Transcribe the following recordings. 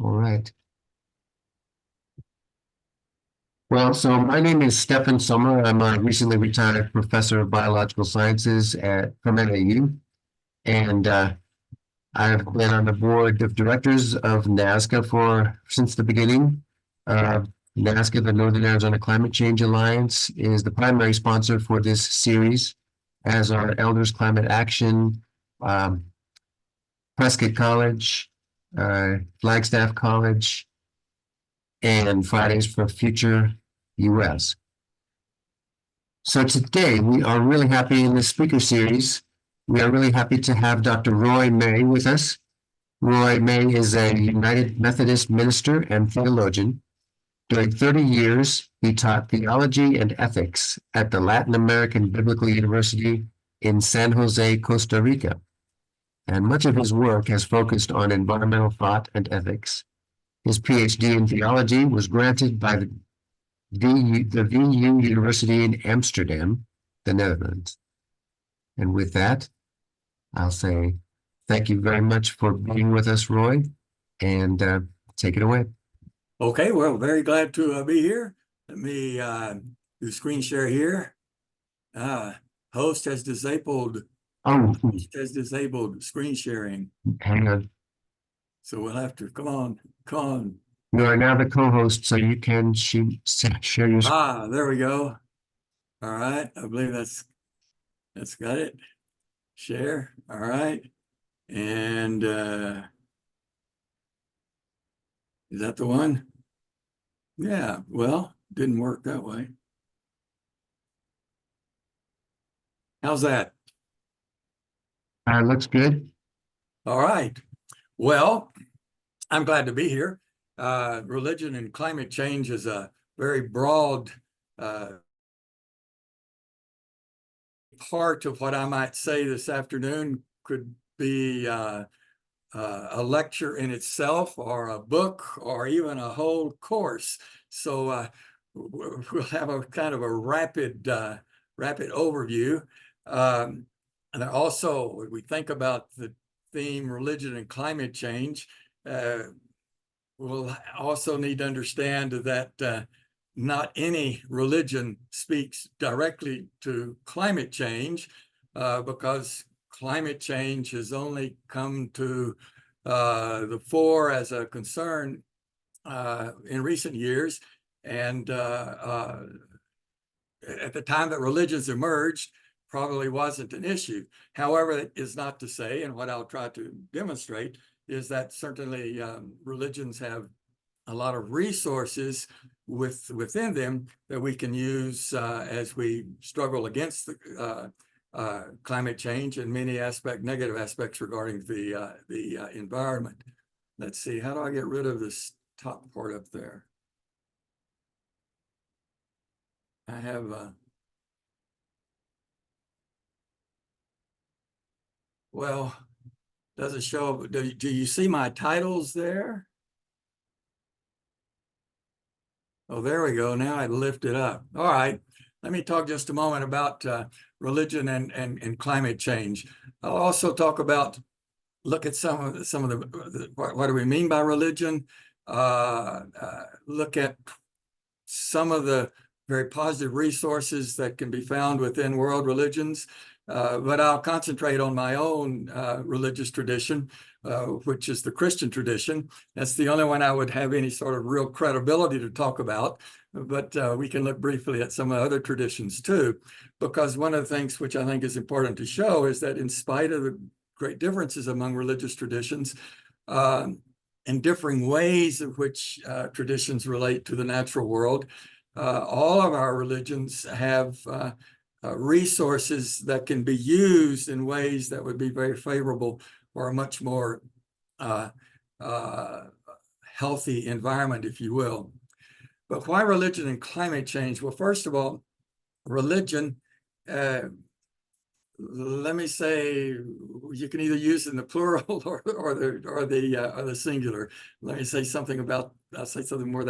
All right. Well, so my name is Stefan Sommer. I'm a recently retired professor of biological sciences from NAU, and I've been on the board of directors of NASCA since the beginning. Uh, NASCA, the Northern Arizona Climate Change Alliance, is the primary sponsor for this series, as are Elders Climate Action, um, Prescott College, Flagstaff College, and Fridays for Future US. So today we are really happy in this speaker series. We are really happy to have Dr. Roy May with us. Roy May is a United Methodist minister and theologian. During 30 years, he taught theology and ethics at the Latin American Biblical University in San Jose, Costa Rica. And much of his work has focused on environmental thought and ethics. His PhD in theology was granted by the VU University in Amsterdam, the Netherlands. And with that, I'll say thank you very much for being with us, Roy, and take it away. Okay, well, very glad to be here. Let me do screen share here. Host has disabled screen sharing. Hang on. So we'll have to come on. You are now the co-host, so you can share your screen. There we go. All right, I believe that's got it. Share. All right. And is that the one? Yeah, well, didn't work that way. How's that? Looks good. All right. Well, I'm glad to be here. Religion and climate change is a very broad part of what I might say this afternoon. Could be a lecture in itself, or a book, or even a whole course. So we'll have a kind of a rapid overview. And also, when we think about the theme religion and climate change, we'll also need to understand that not any religion speaks directly to climate change, because climate change has only come to the fore as a concern in recent years. And at the time that religions emerged, probably wasn't an issue. However, it is not to say, and what I'll try to demonstrate, is that certainly religions have a lot of resources within them that we can use as we struggle against the climate change and many negative aspects regarding the environment. Let's see, how do I get rid of this top part up there? I have well, does it show? Do you see my titles there? Oh, there we go. Now I lift it up. All right. Let me talk just a moment about religion and climate change. I'll also talk about, look at some of the what do we mean by religion? Look at some of the very positive resources that can be found within world religions. But I'll concentrate on my own religious tradition, which is the Christian tradition. That's the only one I would have any sort of real credibility to talk about. But we can look briefly at some other traditions too, because one of the things which I think is important to show is that in spite of the great differences among religious traditions and differing ways in which traditions relate to the natural world, all of our religions have resources that can be used in ways that would be very favorable for a much more healthy environment, if you will. But why religion and climate change? Well, first of all, religion, let me say, you can either use it in the plural or the singular. Let me say something about, I'll say something more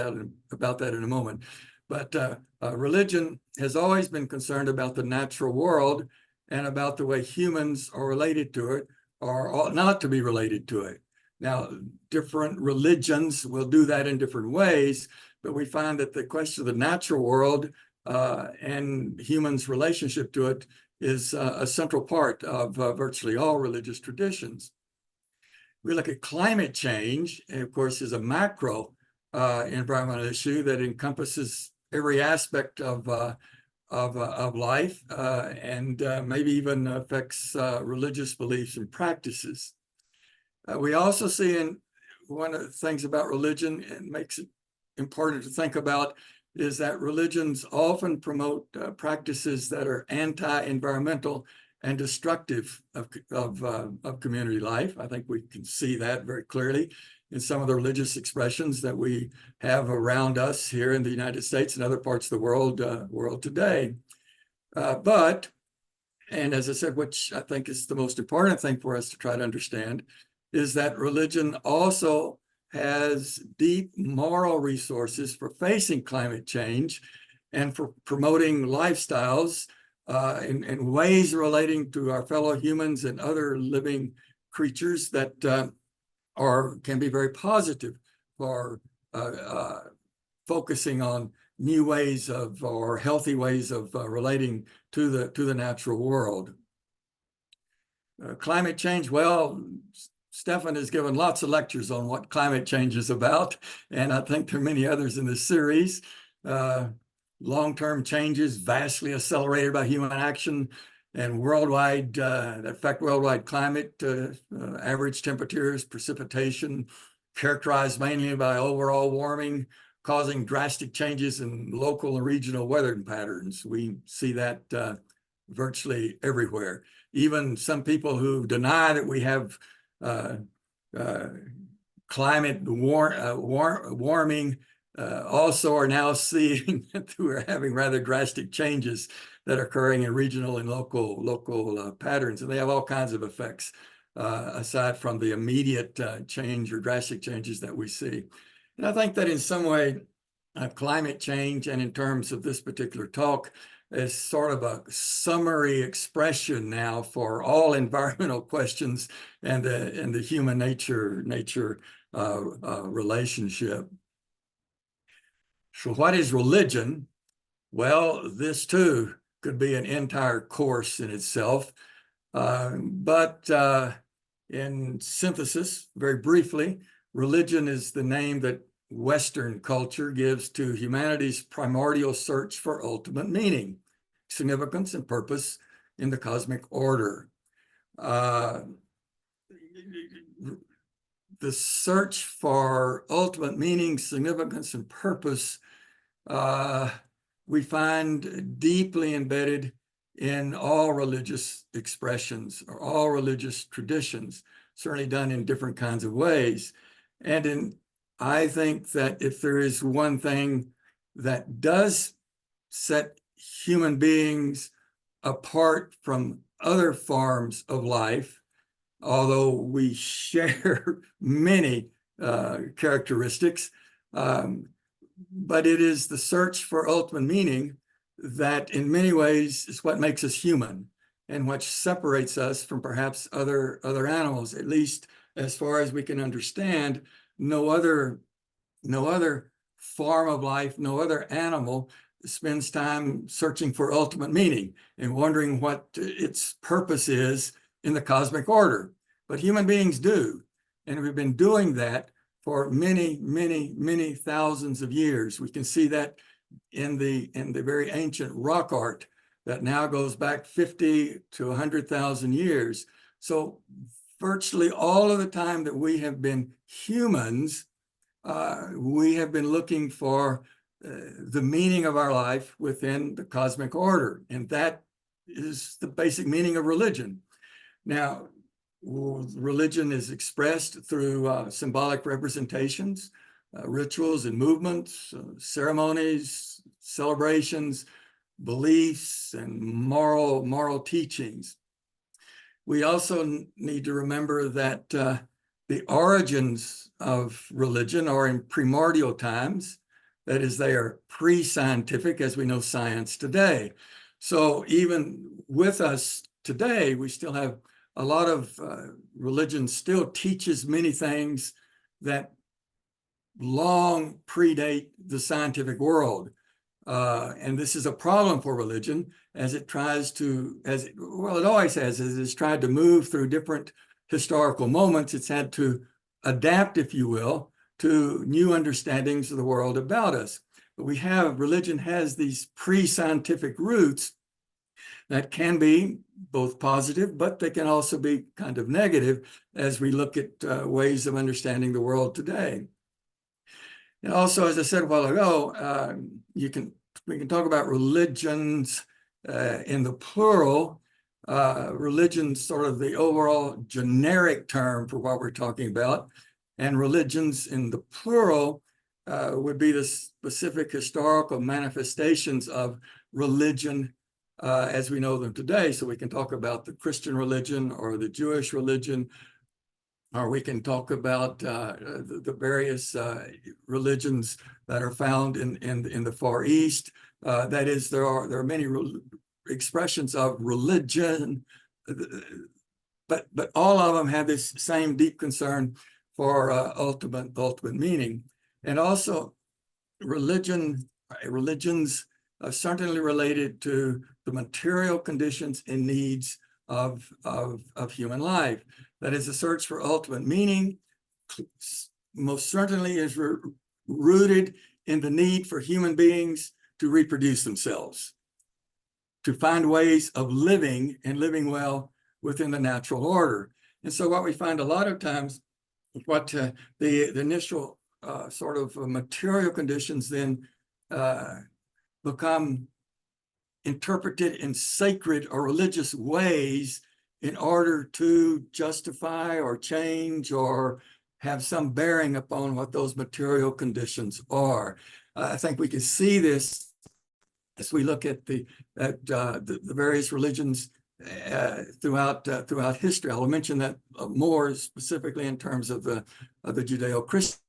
about that in a moment. But religion has always been concerned about the natural world and about the way humans are related to it or ought not to be related to it. Now, different religions will do that in different ways, but we find that the question of the natural world and humans' relationship to it is a central part of virtually all religious traditions. We look at climate change, and of course, is a macro environmental issue that encompasses every aspect of life and maybe even affects religious beliefs and practices. We also see in one of the things about religion and makes it important to think about is that religions often promote practices that are anti-environmental and destructive of community life. I think we can see that very clearly in some of the religious expressions that we have around us here in the United States and other parts of the world today. And as I said, which I think is the most important thing for us to try to understand, is that religion also has deep moral resources for facing climate change and for promoting lifestyles in ways relating to our fellow humans and other living creatures that can be very positive for focusing on new ways of or healthy ways of relating to the natural world. Climate change, well, Stefan has given lots of lectures on what climate change is about, and I think there are many others in this series. Long-term changes vastly accelerated by human action and worldwide that affect worldwide climate, average temperatures, precipitation, characterized mainly by overall warming, causing drastic changes in local and regional weather patterns. We see that virtually everywhere. Even some people who deny that we have climate warming also are now seeing that we're having rather drastic changes that are occurring in regional and local patterns, and they have all kinds of effects aside from the immediate change or drastic changes that we see. And I think that in some way, climate change, and in terms of this particular talk, is sort of a summary expression now for all environmental questions and the human nature relationship. So what is religion? Well, this too could be an entire course in itself. But in synthesis, very briefly, religion is the name that Western culture gives to humanity's primordial search for ultimate meaning, significance, and purpose in the cosmic order. The search for ultimate meaning, significance, and purpose we find deeply embedded in all religious expressions or all religious traditions, certainly done in different kinds of ways. And I think that if there is one thing that does set human beings apart from other forms of life, although we share many characteristics, but it is the search for ultimate meaning that in many ways is what makes us human and what separates us from perhaps other animals, at least as far as we can understand. No other form of life, no other animal spends time searching for ultimate meaning and wondering what its purpose is in the cosmic order. But human beings do, and we've been doing that for many, many, many thousands of years. We can see that in the very ancient rock art that now goes back 50 to 100,000 years. So virtually all of the time that we have been humans, we have been looking for the meaning of our life within the cosmic order. And that is the basic meaning of religion. Now, religion is expressed through symbolic representations, rituals and movements, ceremonies, celebrations, beliefs, and moral teachings. We also need to remember that the origins of religion are in primordial times. That is, they are pre-scientific as we know science today. So even with us today, we still have a lot of religion still teaches many things that long predate the scientific world. And this is a problem for religion as it tries to, well, it always has, as it's tried to move through different historical moments. It's had to adapt, if you will, to new understandings of the world about us. But religion has these pre-scientific roots that can be both positive, but they can also be kind of negative as we look at ways of understanding the world today. And also, as I said a while ago, we can talk about religions in the plural. Religions, sort of the overall generic term for what we're talking about, and religions in the plural would be the specific historical manifestations of religion as we know them today. So we can talk about the Christian religion or the Jewish religion, or we can talk about the various religions that are found in the Far East. That is, there are many expressions of religion, but all of them have this same deep concern for ultimate meaning. And also, religions are certainly related to the material conditions and needs of human life. That is, the search for ultimate meaning most certainly is rooted in the need for human beings to reproduce themselves, to find ways of living and living well within the natural order. And so what we find a lot of times, what the initial sort of material conditions then become interpreted in sacred or religious ways in order to justify or change or have some bearing upon what those material conditions are. I think we can see this as we look at the various religions throughout history. I'll mention that more specifically in terms of the Judeo-Christian.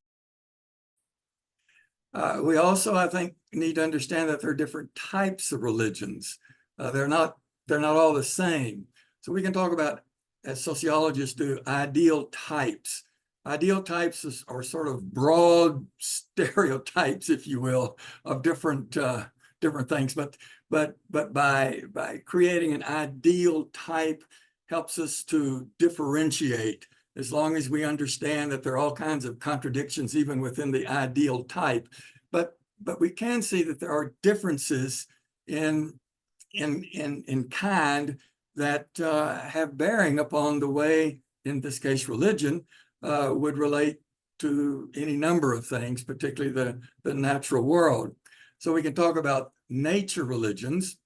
We also, I think, need to understand that there are different types of religions. They're not all the same. So we can talk about, as sociologists do, ideal types. Ideal types are sort of broad stereotypes, if you will, of different things. But by creating an ideal type helps us to differentiate, as long as we understand that there are all kinds of contradictions even within the ideal type. But we can see that there are differences in kind that have bearing upon the way, in this case, religion would relate to any number of things, particularly the natural world. So we can talk about nature religions,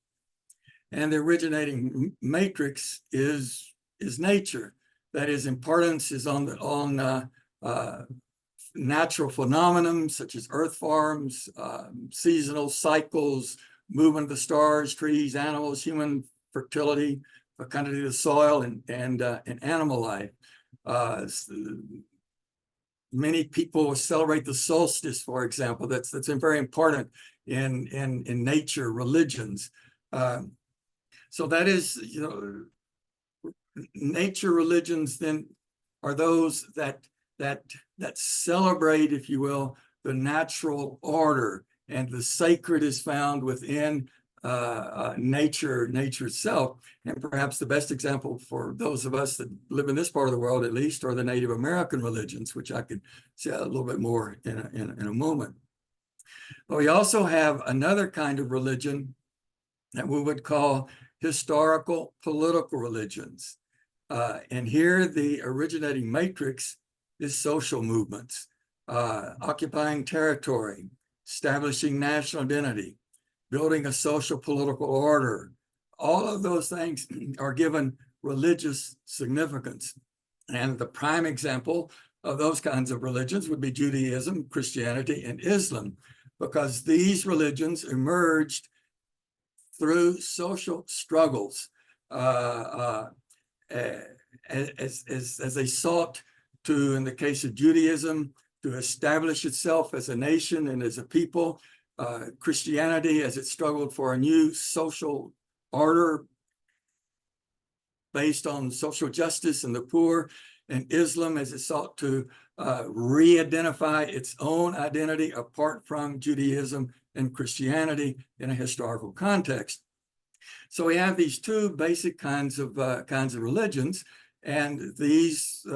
and the originating matrix is nature. That is, importance is on natural phenomena such as earth forms, seasonal cycles, movement of the stars, trees, animals, human fertility, fecundity of the soil, and animal life. Many people celebrate the solstice, for example. That's very important in nature religions. So that is, nature religions then are those that celebrate, if you will, the natural order, and the sacred is found within nature itself. And perhaps the best example for those of us that live in this part of the world, at least, are the Native American religions, which I could say a little bit more in a moment. But we also have another kind of religion that we would call historical political religions. And here the originating matrix is social movements, occupying territory, establishing national identity, building a social political order. All of those things are given religious significance. And the prime example of those kinds of religions would be Judaism, Christianity, and Islam, because these religions emerged through social struggles as they sought to, in the case of Judaism, to establish itself as a nation and as a people. Christianity, as it struggled for a new social order based on social justice and the poor, and Islam as it sought to re-identify its own identity apart from Judaism and Christianity in a historical context. So we have these two basic kinds of religions, and these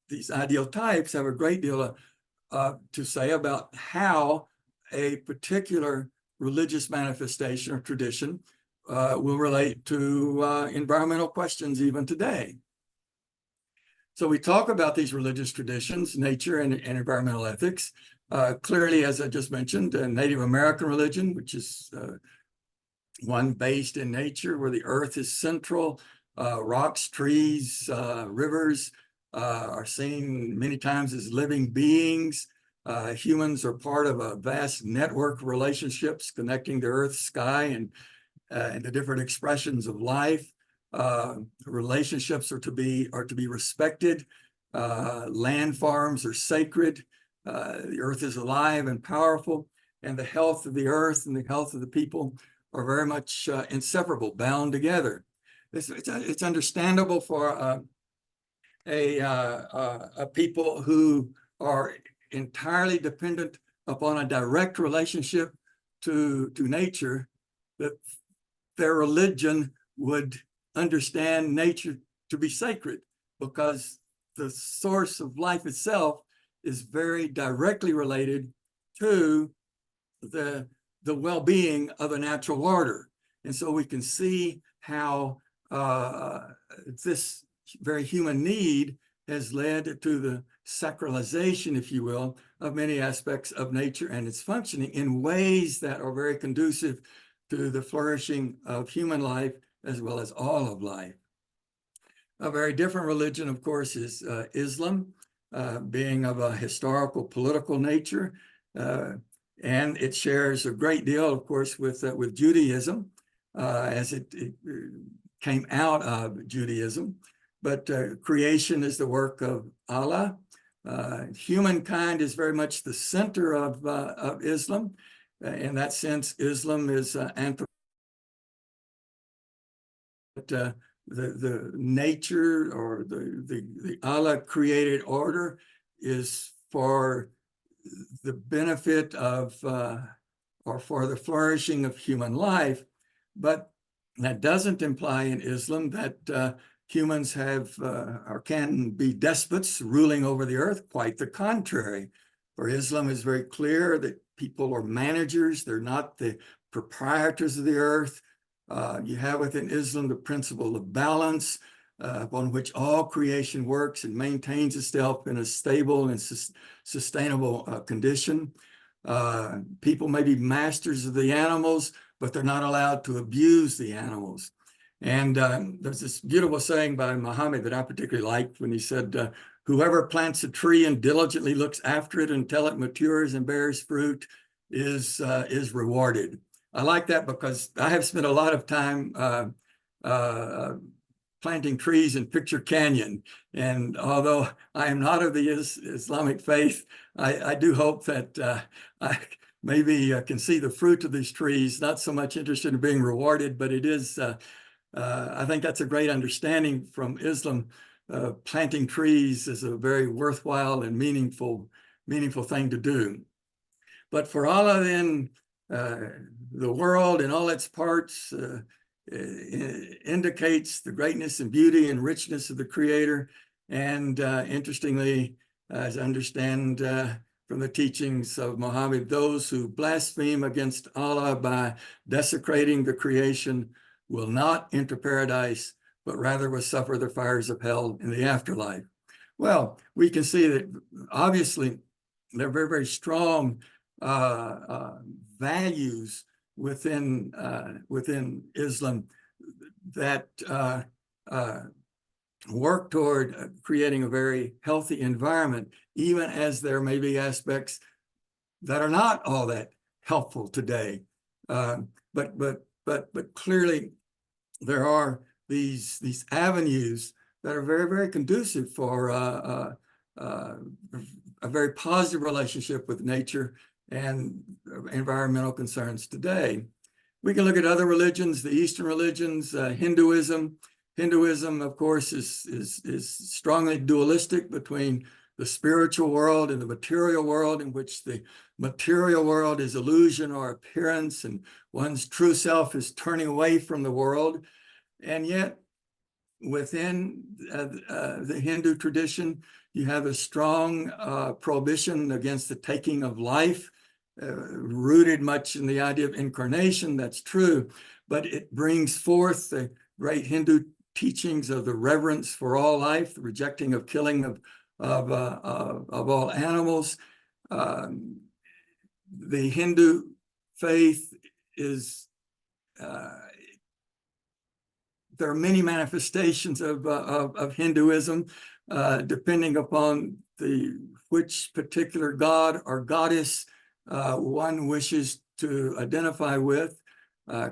these ideal types have a great deal to say about how a particular religious manifestation or tradition will relate to environmental questions even today. So we talk about these religious traditions, nature and environmental ethics. Clearly, as I just mentioned, Native American religion, which is one based in nature where the earth is central, rocks, trees, rivers are seen many times as living beings. Humans are part of a vast network of relationships connecting the earth, sky, and the different expressions of life. Relationships are to be respected. Land farms are sacred. The earth is alive and powerful, and the health of the earth and the health of the people are very much inseparable, bound together. It's understandable for a people who are entirely dependent upon a direct relationship to nature, that their religion would understand nature to be sacred, because the source of life itself is very directly related to the well-being of a natural order. And so we can see how this very human need has led to the sacralization, if you will, of many aspects of nature and its functioning in ways that are very conducive to the flourishing of human life as well as all of life. A very different religion, of course, is Islam, being of a historical, political nature, and it shares a great deal, of course, with Judaism, as it came out of Judaism. But creation is the work of Allah. Humankind is very much the center of Islam. In that sense, Islam is the nature or the Allah created order is for the benefit of or for the flourishing of human life. But that doesn't imply in Islam that humans have or can be despots ruling over the earth. Quite the contrary. For Islam is very clear that people are managers. They're not the proprietors of the earth. You have within Islam the principle of balance, upon which all creation works and maintains itself in a stable and sustainable condition. People may be masters of the animals, but they're not allowed to abuse the animals. And there's this beautiful saying by Muhammad that I particularly liked when he said, whoever plants a tree and diligently looks after it until it matures and bears fruit is rewarded. I like that because I have spent a lot of time planting trees in Picture Canyon. And although I am not of the Islamic faith, I do hope that I maybe can see the fruit of these trees, not so much interested in being rewarded, but it is, I think that's a great understanding from Islam. Planting trees is a very worthwhile and meaningful thing to do. But for Allah, then, the world in all its parts indicates the greatness and beauty and richness of the Creator. And interestingly, as I understand from the teachings of Muhammad, those who blaspheme against Allah by desecrating the creation will not enter paradise, but rather will suffer the fires of hell in the afterlife. Well, we can see that obviously there are very, very strong values within Islam that work toward creating a very healthy environment, even as there may be aspects that are not all that helpful today. But clearly there are these avenues that are very, very conducive for a very positive relationship with nature and environmental concerns today. We can look at other religions, the Eastern religions, Hinduism, Hinduism, of course, is strongly dualistic between the spiritual world and the material world, in which the material world is illusion or appearance, and one's true self is turning away from the world. And yet, within the Hindu tradition, you have a strong prohibition against the taking of life, rooted much in the idea of incarnation. That's true, but it brings forth the great Hindu teachings of the reverence for all life, the rejecting of killing of all animals. The Hindu faith is there are many manifestations of Hinduism, depending upon which particular god or goddess one wishes to identify with.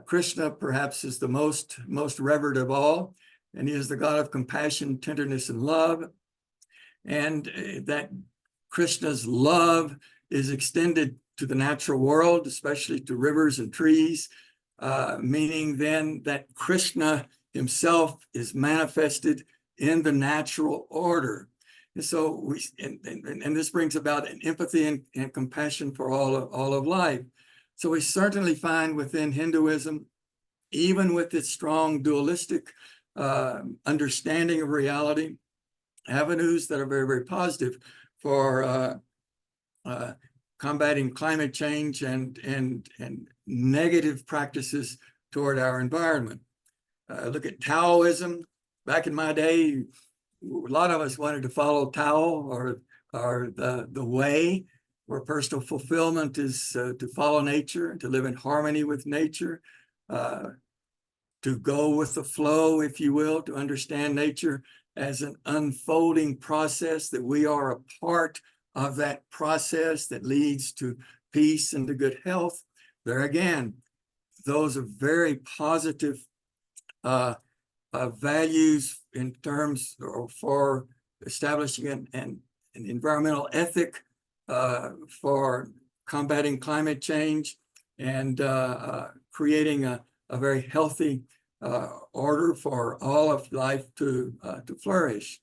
Krishna perhaps is the most revered of all, and he is the god of compassion, tenderness, and love. And that Krishna's love is extended to the natural world, especially to rivers and trees, meaning then that Krishna himself is manifested in the natural order. And so and this brings about an empathy and compassion for all of life. So we certainly find within Hinduism, even with its strong dualistic understanding of reality, avenues that are very, very positive for combating climate change and negative practices toward our environment. Look at Taoism. Back in my day, a lot of us wanted to follow Tao, or the way, where personal fulfillment is to follow nature, to live in harmony with nature, to go with the flow, if you will, to understand nature as an unfolding process, that we are a part of that process that leads to peace and to good health. There again, those are very positive values in terms for establishing an environmental ethic for combating climate change and creating a very healthy order for all of life to flourish.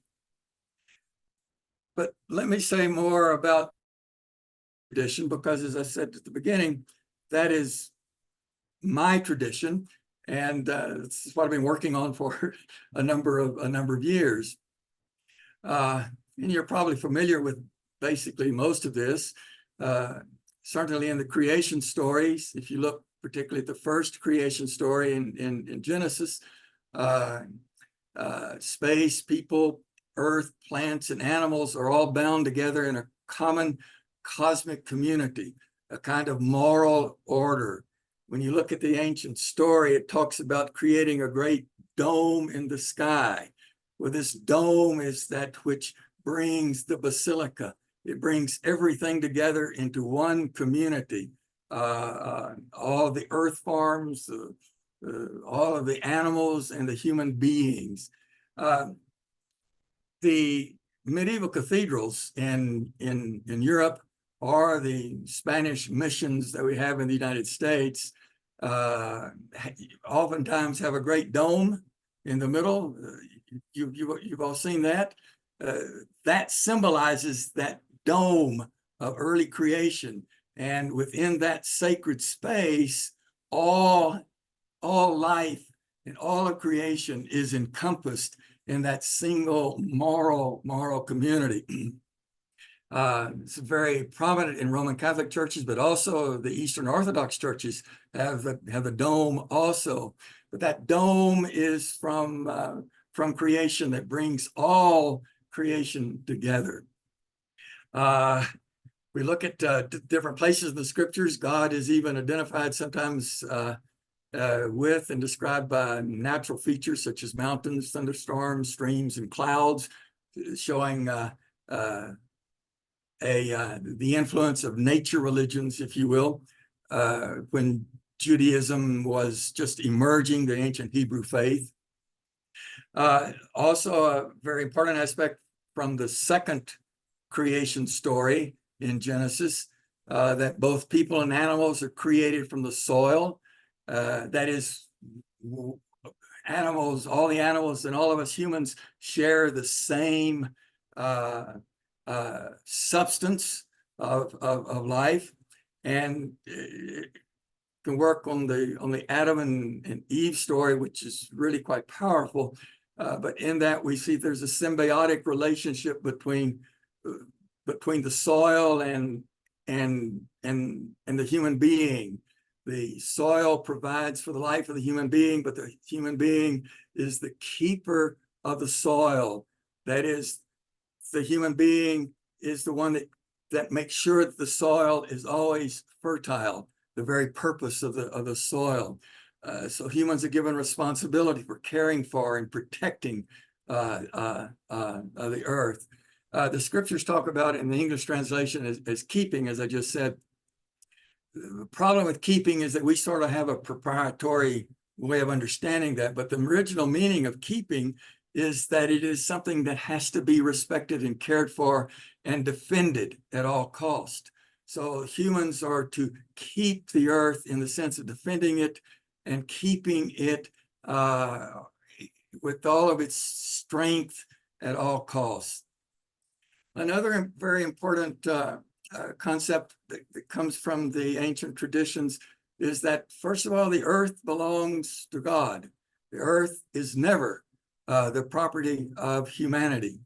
But let me say more about tradition, because as I said at the beginning, that is my tradition, and this is what I've been working on for a number of years. And you're probably familiar with basically most of this. Certainly in the creation stories, if you look particularly at the first creation story in Genesis, space, people, earth, plants, and animals are all bound together in a common cosmic community, a kind of moral order. When you look at the ancient story, it talks about creating a great dome in the sky. Well, this dome is that which brings the basilica. It brings everything together into one community. All the earth forms, all of the animals, and the human beings. The medieval cathedrals in Europe, or the Spanish missions that we have in the United States, oftentimes have a great dome in the middle. You've all seen that. That symbolizes that dome of early creation. And within that sacred space, all life and all of creation is encompassed in that single moral community. It's very prominent in Roman Catholic churches, but also the Eastern Orthodox churches have a dome also. But that dome is from creation, that brings all creation together. We look at different places in the scriptures. God is even identified sometimes with and described by natural features such as mountains, thunderstorms, streams, and clouds, showing the influence of nature religions, if you will, when Judaism was just emerging, the ancient Hebrew faith. Also, a very important aspect from the second creation story in Genesis, that both people and animals are created from the soil. That is animals, all the animals and all of us humans share the same substance of life, and can work on the Adam and Eve story, which is really quite powerful. But in that we see there's a symbiotic relationship between the soil and the human being. The soil provides for the life of the human being, but the human being is the keeper of the soil. That is, the human being is the one that makes sure that the soil is always fertile, the very purpose of the soil. So humans are given responsibility for caring for and protecting the earth. The scriptures talk about it in the English translation as keeping, as I just said. The problem with keeping is that we sort of have a proprietary way of understanding that, but the original meaning of keeping is that it is something that has to be respected and cared for and defended at all cost. So humans are to keep the earth in the sense of defending it and keeping it with all of its strength at all costs. Another very important concept that comes from the ancient traditions is that, first of all, the earth belongs to God. The earth is never the property of humanity.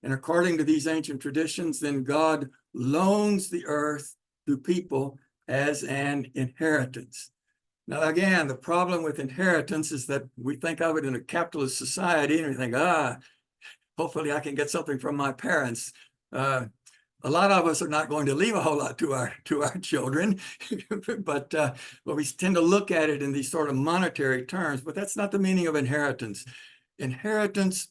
And according to these ancient traditions, then God loans the earth to people as an inheritance. Now, again, the problem with inheritance is that we think of it in a capitalist society and we think, hopefully I can get something from my parents. A lot of us are not going to leave a whole lot to our children, but we tend to look at it in these sort of monetary terms. But that's not the meaning of inheritance. Inheritance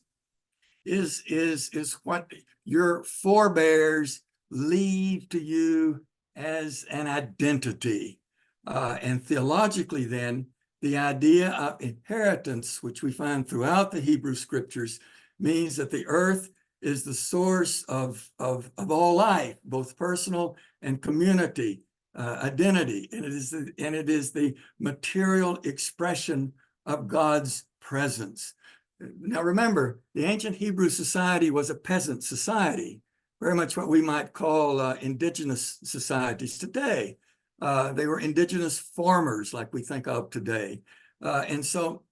is what your forebears leave to you as an identity. And theologically, then, the idea of inheritance, which we find throughout the Hebrew scriptures, means that the earth is the source of all life, both personal and community identity. And it is the material expression of God's presence. Now remember, the ancient Hebrew society was a peasant society, very much what we might call indigenous societies today. They were indigenous farmers like we think of today. And so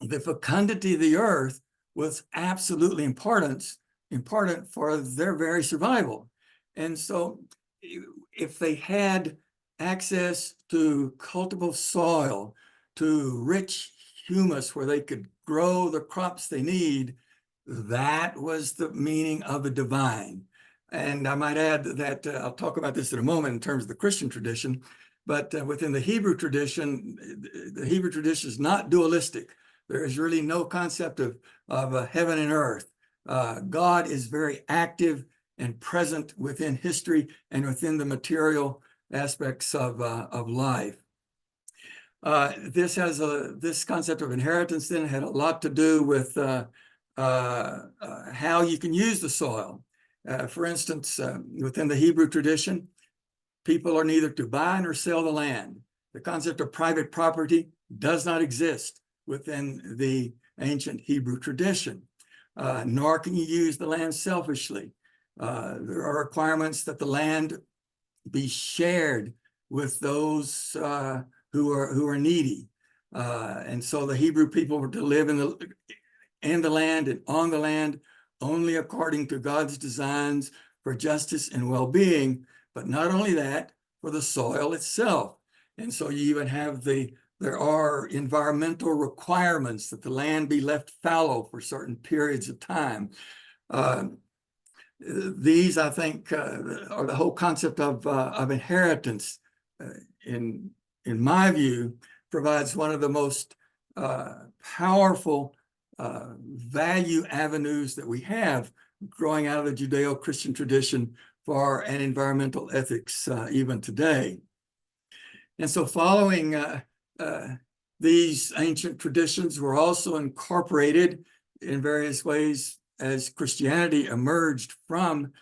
the fecundity of the earth was absolutely important for their very survival. And so if they had access to cultivable soil, to rich humus where they could grow the crops they need, that was the meaning of the divine. And I might add that I'll talk about this in a moment in terms of the Christian tradition, but within the Hebrew tradition is not dualistic. There is really no concept of heaven and earth. God is very active and present within history and within the material aspects of life. This concept of inheritance then had a lot to do with how you can use the soil. For instance, within the Hebrew tradition, people are neither to buy nor sell the land. The concept of private property does not exist within the ancient Hebrew tradition. Nor can you use the land selfishly. There are requirements that the land be shared with those who are needy. And so the Hebrew people were to live in the land and on the land only according to God's designs for justice and well-being, but not only that, for the soil itself. And so you even have there are environmental requirements that the land be left fallow for certain periods of time. These, I think, are the whole concept of inheritance, in my view, provides one of the most powerful value avenues that we have growing out of the Judeo-Christian tradition for an environmental ethics even today. And so following these ancient traditions were also incorporated in various ways as Christianity emerged from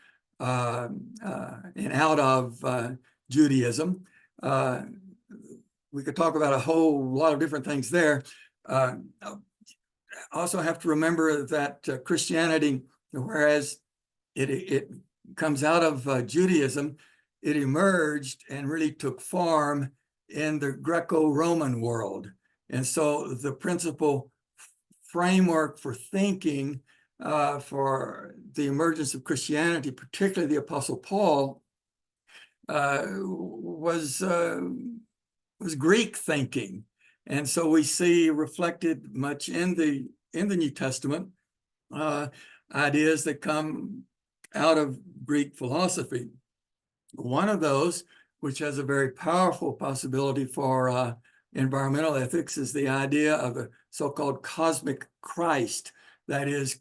and out of Judaism. We could talk about a whole lot of different things there. also have to remember that Christianity, whereas it comes out of Judaism, it emerged and really took form in the Greco-Roman world. And so the principal framework for thinking for the emergence of Christianity, particularly the Apostle Paul, was Greek thinking. And so we see reflected much in the New Testament ideas that come out of Greek philosophy. One of those, which has a very powerful possibility for environmental ethics, is the idea of a so-called cosmic Christ. That is,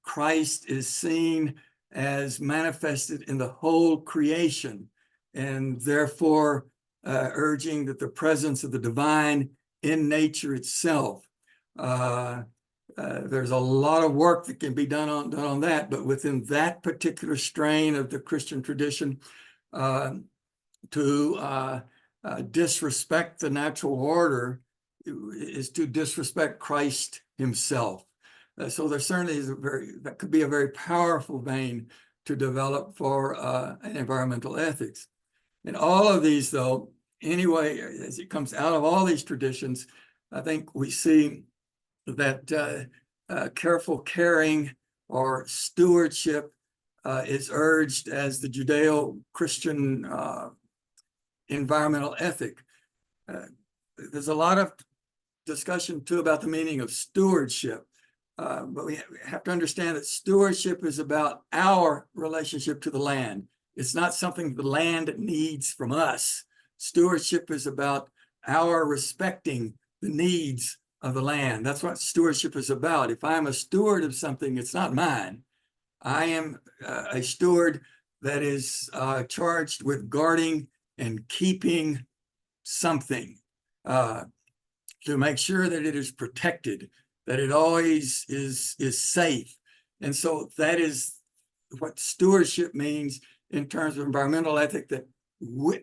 Christ is seen as manifested in the whole creation, and therefore urging that the presence of the divine in nature itself. There's a lot of work that can be done on that, but within that particular strain of the Christian tradition, to disrespect the natural order is to disrespect Christ himself. So there certainly is that could be a very powerful vein to develop for an environmental ethics. And all of these, though, anyway, as it comes out of all these traditions, I think we see that careful caring or stewardship is urged as the Judeo-Christian environmental ethic. There's a lot of discussion too about the meaning of stewardship, but we have to understand that stewardship is about our relationship to the land. It's not something the land needs from us. Stewardship is about our respecting the needs of the land. That's what stewardship is about. If I'm a steward of something, it's not mine. I am a steward that is charged with guarding and keeping something to make sure that it is protected, that it always is safe. And so that is what stewardship means in terms of environmental ethic, that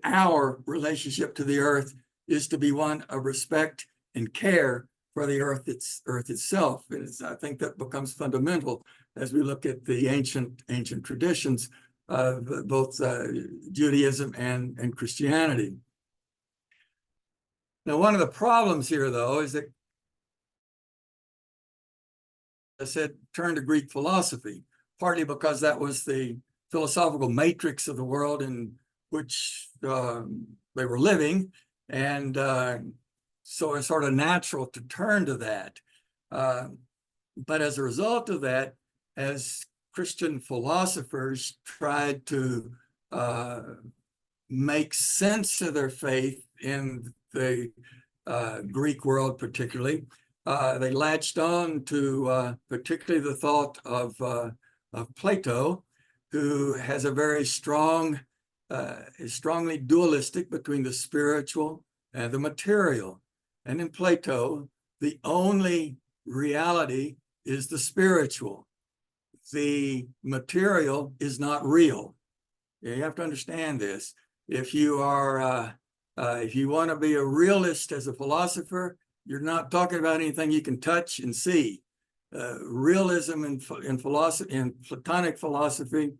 our relationship to the earth is to be one of respect and care for the earth itself. I think that becomes fundamental as we look at the ancient traditions of both Judaism and Christianity. Now, one of the problems here, though, is that, I said, turn to Greek philosophy, partly because that was the philosophical matrix of the world in which they were living, and so it's sort of natural to turn to that. But as a result of that, as Christian philosophers tried to make sense of their faith in the Greek world particularly, they latched on to particularly the thought of Plato, who has a very strong, is strongly dualistic between the spiritual and the material. And in Plato, the only reality is the spiritual. The material is not real. You have to understand this. If you are, if you want to be a realist as a philosopher, you're not talking about anything you can touch and see. Realism in philosophy, in Platonic philosophy,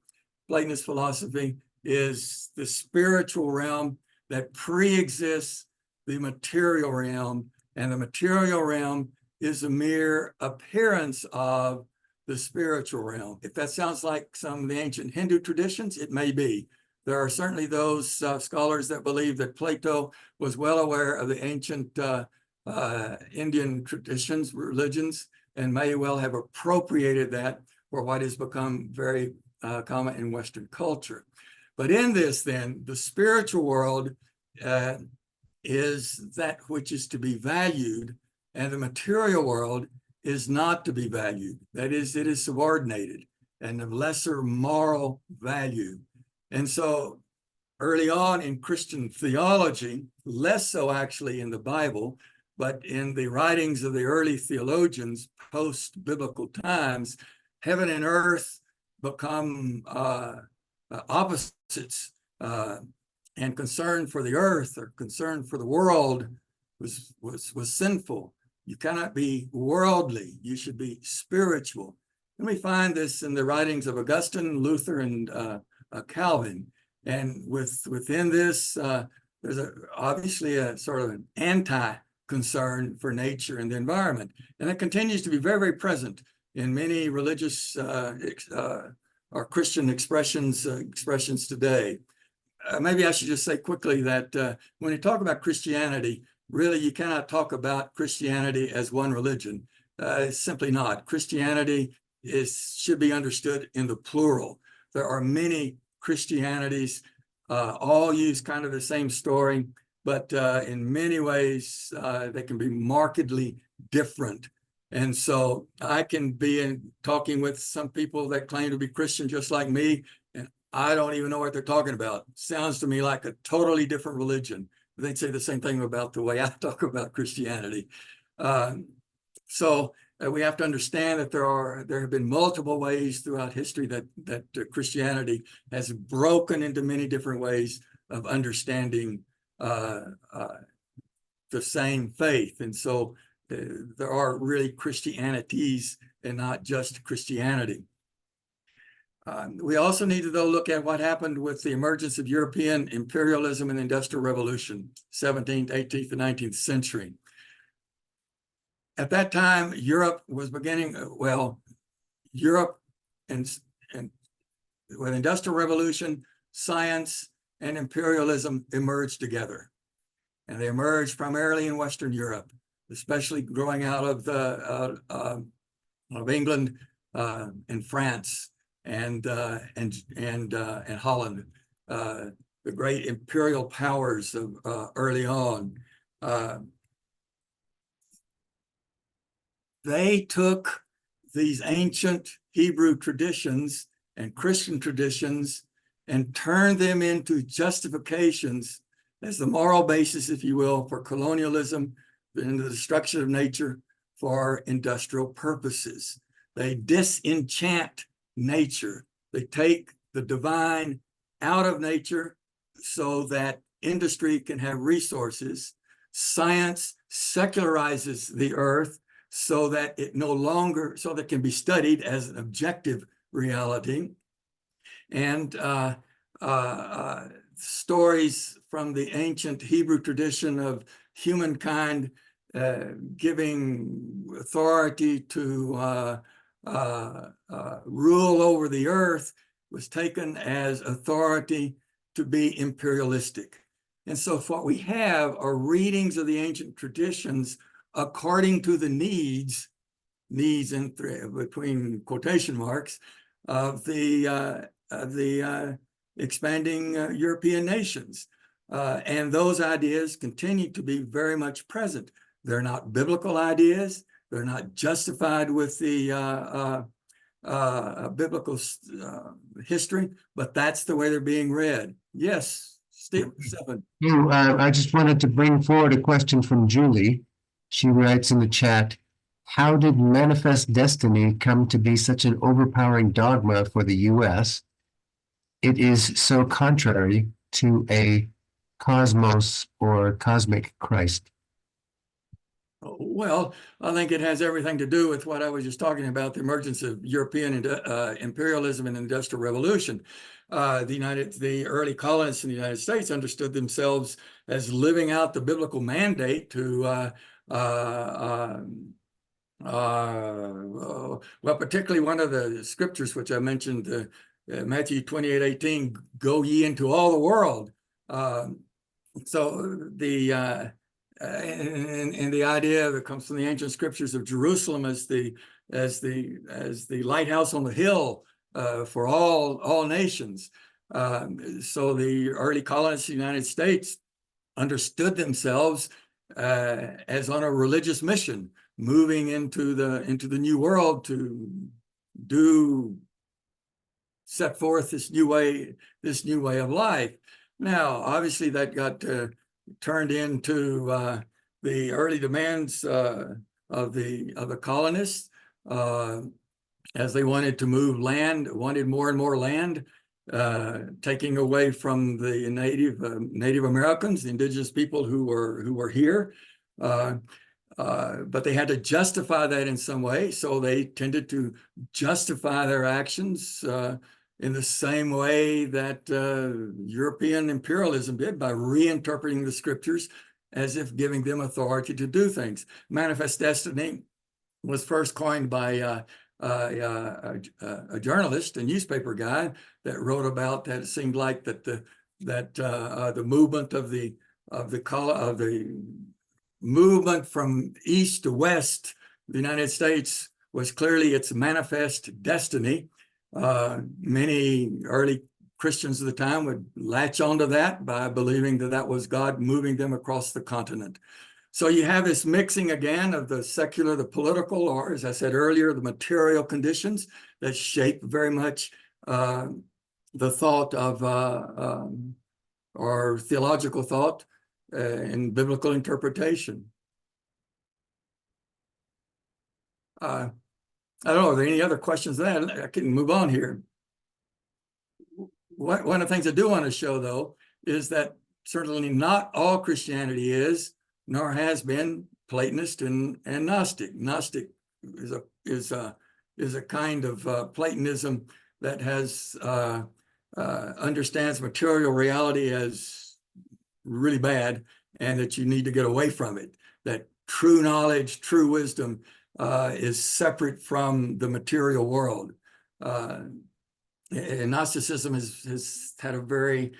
Platonist philosophy, is the spiritual realm that pre-exists the material realm, and the material realm is a mere appearance of the spiritual realm. If that sounds like some of the ancient Hindu traditions, it may be. There are certainly those scholars that believe that Plato was well aware of the ancient Indian traditions, religions, and may well have appropriated that for what has become very common in Western culture. But in this, then, the spiritual world is that which is to be valued, and the material world is not to be valued. That is, it is subordinated and of lesser moral value. And so early on in Christian theology, less so actually in the Bible, but in the writings of the early theologians post-biblical times, heaven and earth become opposites, and concern for the earth or concern for the world was sinful. You cannot be worldly. You should be spiritual. And we find this in the writings of Augustine, Luther, and Calvin. And within this, there's obviously a sort of an anti-concern for nature and the environment. And it continues to be very, very present in many religious or Christian expressions today. Maybe I should just say quickly that when you talk about Christianity, really you cannot talk about Christianity as one religion. It's simply not. Christianity should be understood in the plural. There are many Christianities, all use kind of the same story, but in many ways they can be markedly different. And so I can be talking with some people that claim to be Christian just like me, and I don't even know what they're talking about. Sounds to me like a totally different religion. They'd say the same thing about the way I talk about Christianity. So we have to understand that there have been multiple ways throughout history that Christianity has broken into many different ways of understanding the same faith. And so there are really Christianities and not just Christianity. We also need to, though, look at what happened with the emergence of European imperialism and the Industrial Revolution, 17th, 18th, and 19th century. At that time, Europe was beginning, Europe and with Industrial Revolution, science and imperialism emerged together. And they emerged primarily in Western Europe, especially growing out of England and France and Holland, the great imperial powers of early on. They took these ancient Hebrew traditions and Christian traditions and turned them into justifications as the moral basis, if you will, for colonialism and the destruction of nature for industrial purposes. They disenchant nature. They take the divine out of nature so that industry can have resources. Science secularizes the earth so that it can be studied as an objective reality. And stories from the ancient Hebrew tradition of humankind giving authority to rule over the earth was taken as authority to be imperialistic. And so what we have are readings of the ancient traditions according to the needs in between quotation marks of the expanding European nations. And those ideas continue to be very much present. They're not biblical ideas. They're not justified with the biblical history, but that's the way they're being read. Yes, Stephen. I just wanted to bring forward a question from Julie. She writes in the chat, how did manifest destiny come to be such an overpowering dogma for the US? It is so contrary to a cosmos or cosmic Christ. Well, I think it has everything to do with what I was just talking about, the emergence of European imperialism and industrial revolution. The early colonists in the United States understood themselves as living out the biblical mandate to particularly one of the scriptures which I mentioned, Matthew 28:18, go ye into all the world. So the and the idea that comes from the ancient scriptures of Jerusalem as the lighthouse on the hill for all nations. So the early colonists of the United States understood themselves as on a religious mission, moving into the new world to set forth this new way of life. Now, obviously, that got turned into the early demands of the colonists as they wanted to move land, wanted more and more land, taking away from the Native Americans, the indigenous people who were here. But they had to justify that in some way, so they tended to justify their actions in the same way that European imperialism did, by reinterpreting the scriptures as if giving them authority to do things. Manifest destiny was first coined by a journalist, a newspaper guy, that wrote about that. It seemed like that the movement of the movement from east to west, the United States, was clearly its manifest destiny. Many early Christians of the time would latch onto that by believing that that was God moving them across the continent. So you have this mixing again of the secular, the political, or as I said earlier, the material conditions that shape very much the thought of or theological thought and biblical interpretation. I don't know, are there any other questions then? I can move on here. One of the things I do want to show, though, is that certainly not all Christianity is, nor has been, Platonist and Gnostic. Gnostic is a kind of Platonism that has understands material reality as really bad, and that you need to get away from it. That true knowledge, true wisdom is separate from the material world. And Gnosticism has had a very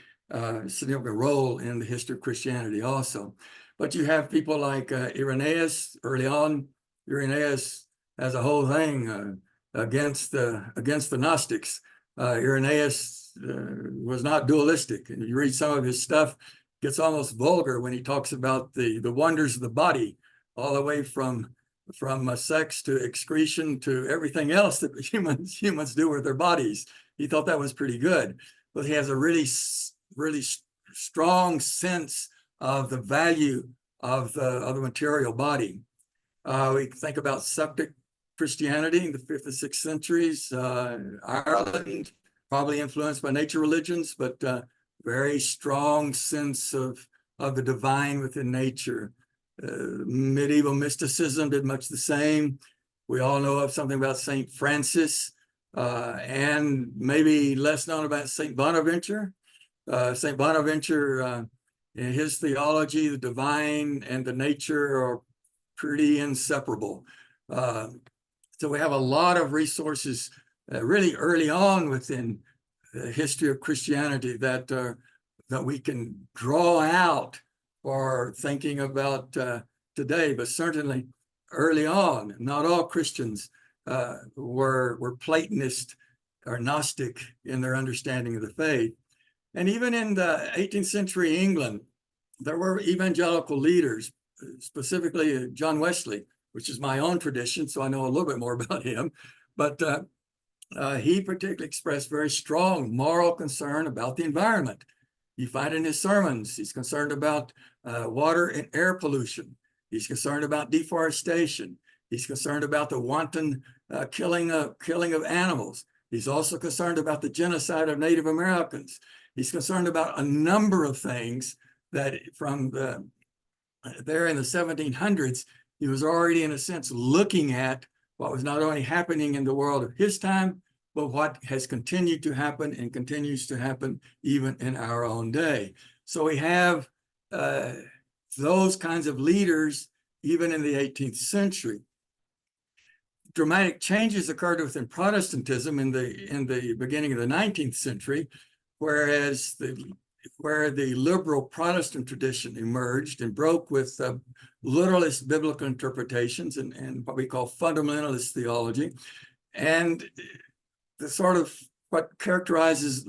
significant role in the history of Christianity also. But you have people like Irenaeus early on. Irenaeus has a whole thing against the Gnostics. Irenaeus was not dualistic, and you read some of his stuff, it gets almost vulgar when he talks about the wonders of the body, all the way from sex to excretion to everything else that humans do with their bodies. He thought that was pretty good, but he has a really strong sense of the value of the material body. We think about septic Christianity in the 5th and 6th centuries. Ireland, probably influenced by nature religions, but very strong sense of the divine within nature. Medieval mysticism did much the same. We all know of something about St. Francis, and maybe less known about St. Bonaventure. St. Bonaventure, in his theology, the divine and the nature are pretty inseparable. So we have a lot of resources really early on within the history of Christianity that we can draw out for thinking about today, but certainly early on, not all Christians were Platonist or Gnostic in their understanding of the faith. And even in the 18th century England, there were evangelical leaders, specifically John Wesley, which is my own tradition, so I know a little bit more about him. But he particularly expressed very strong moral concern about the environment. You find in his sermons, he's concerned about water and air pollution. He's concerned about deforestation. He's concerned about the wanton killing of animals. He's also concerned about the genocide of Native Americans. He's concerned about a number of things that from there in the 1700s, he was already in a sense looking at what was not only happening in the world of his time, but what has continued to happen and continues to happen even in our own day. So we have those kinds of leaders even in the 18th century. Dramatic changes occurred within Protestantism in the beginning of the 19th century, whereas where the liberal Protestant tradition emerged and broke with literalist biblical interpretations and what we call fundamentalist theology. And the sort of what characterizes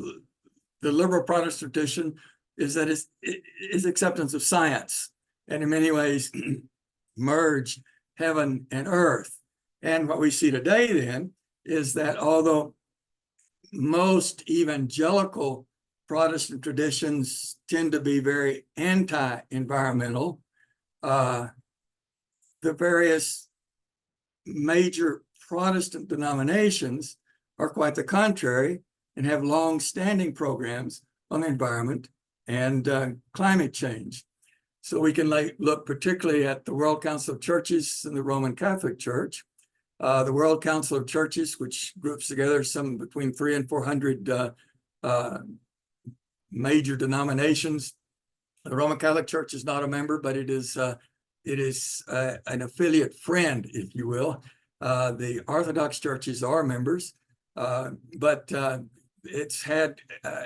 the liberal Protestant tradition is that it's acceptance of science, and in many ways merged heaven and earth. And what we see today then is that although most evangelical Protestant traditions tend to be very anti-environmental, the various major Protestant denominations are quite the contrary and have long-standing programs on the environment and climate change. So we can look particularly at the World Council of Churches and the Roman Catholic Church. The World Council of Churches, which groups together some between 300 and 400 major denominations. The Roman Catholic Church is not a member, but it is an affiliate friend, if you will. The Orthodox churches are members, but it's had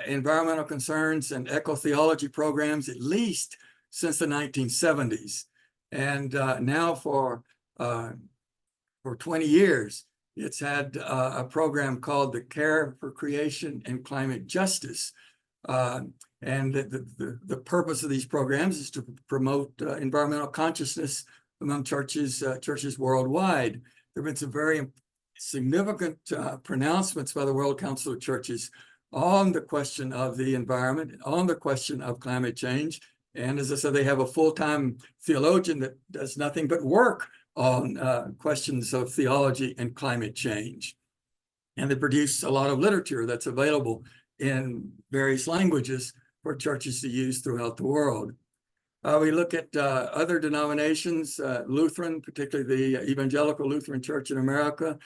environmental concerns and eco-theology programs at least since the 1970s. And now for 20 years, it's had a program called the Care for Creation and Climate Justice. And the purpose of these programs is to promote environmental consciousness among churches worldwide. There have been some very significant pronouncements by the World Council of Churches on the question of the environment, on the question of climate change. And as I said, they have a full-time theologian that does nothing but work on questions of theology and climate change. And they produce a lot of literature that's available in various languages for churches to use throughout the world. We look at other denominations, Lutheran, particularly the Evangelical Lutheran Church in America,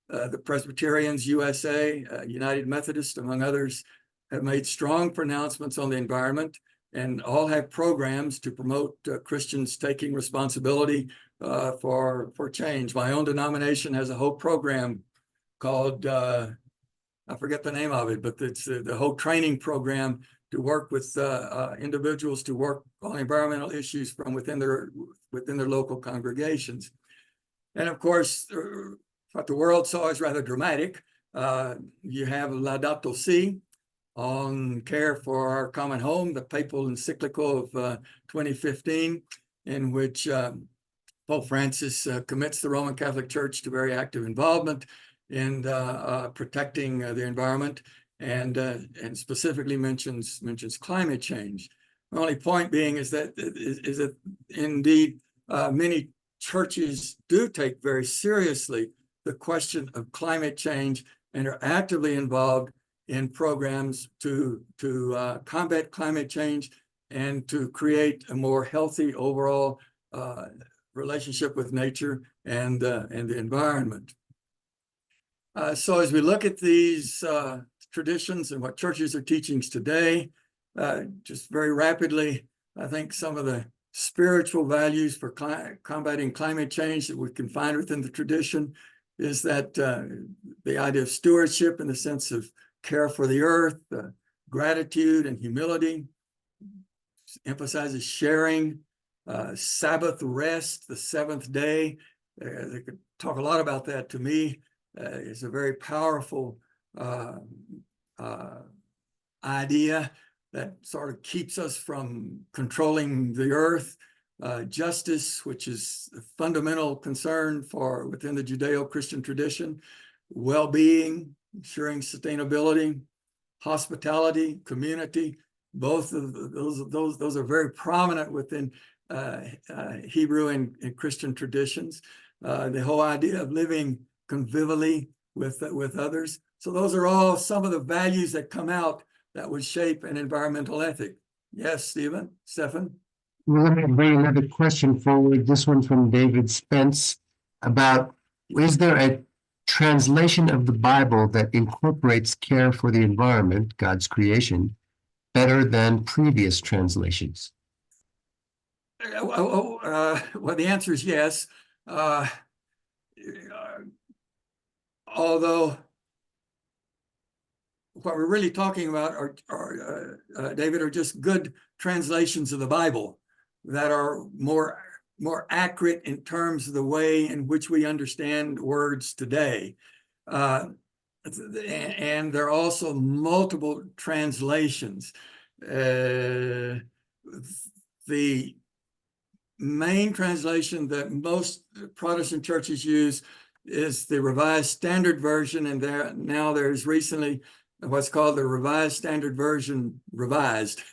the Presbyterians USA, United Methodist, among others, have made strong pronouncements on the environment and all have programs to promote Christians taking responsibility for change. My own denomination has a whole program called, I forget the name of it, but it's the whole training program to work with individuals to work on environmental issues from within their local congregations. And of course, what the world saw is rather dramatic. You have Laudato Si on care for our common home, the papal encyclical of 2015, in which Pope Francis commits the Roman Catholic Church to very active involvement in protecting the environment, and specifically mentions climate change. The only point being is that indeed many churches do take very seriously the question of climate change and are actively involved in programs to combat climate change and to create a more healthy overall relationship with nature and the environment. So as we look at these traditions and what churches are teaching today, just very rapidly, I think some of the spiritual values for combating climate change that we can find within the tradition is that the idea of stewardship in the sense of care for the earth, gratitude and humility, emphasizes sharing, Sabbath rest, the seventh day. They could talk a lot about that. To me, it's a very powerful idea that sort of keeps us from controlling the earth. Justice, which is a fundamental concern within the Judeo-Christian tradition, well-being, ensuring sustainability, hospitality, community. Both of those are very prominent within Hebrew and Christian traditions. The whole idea of living convivially with others. So those are all some of the values that come out that would shape an environmental ethic. Yes, Stephen? Well, let me bring another question forward. This one from David Spence about, is there a translation of the Bible that incorporates care for the environment, God's creation, better than previous translations? Well, the answer is yes. Although what we're really talking about are David, are just good translations of the Bible that are more accurate in terms of the way in which we understand words today. And there are also multiple translations. The main translation that most Protestant churches use is the Revised Standard Version, and now there's recently what's called the Revised Standard Version Revised,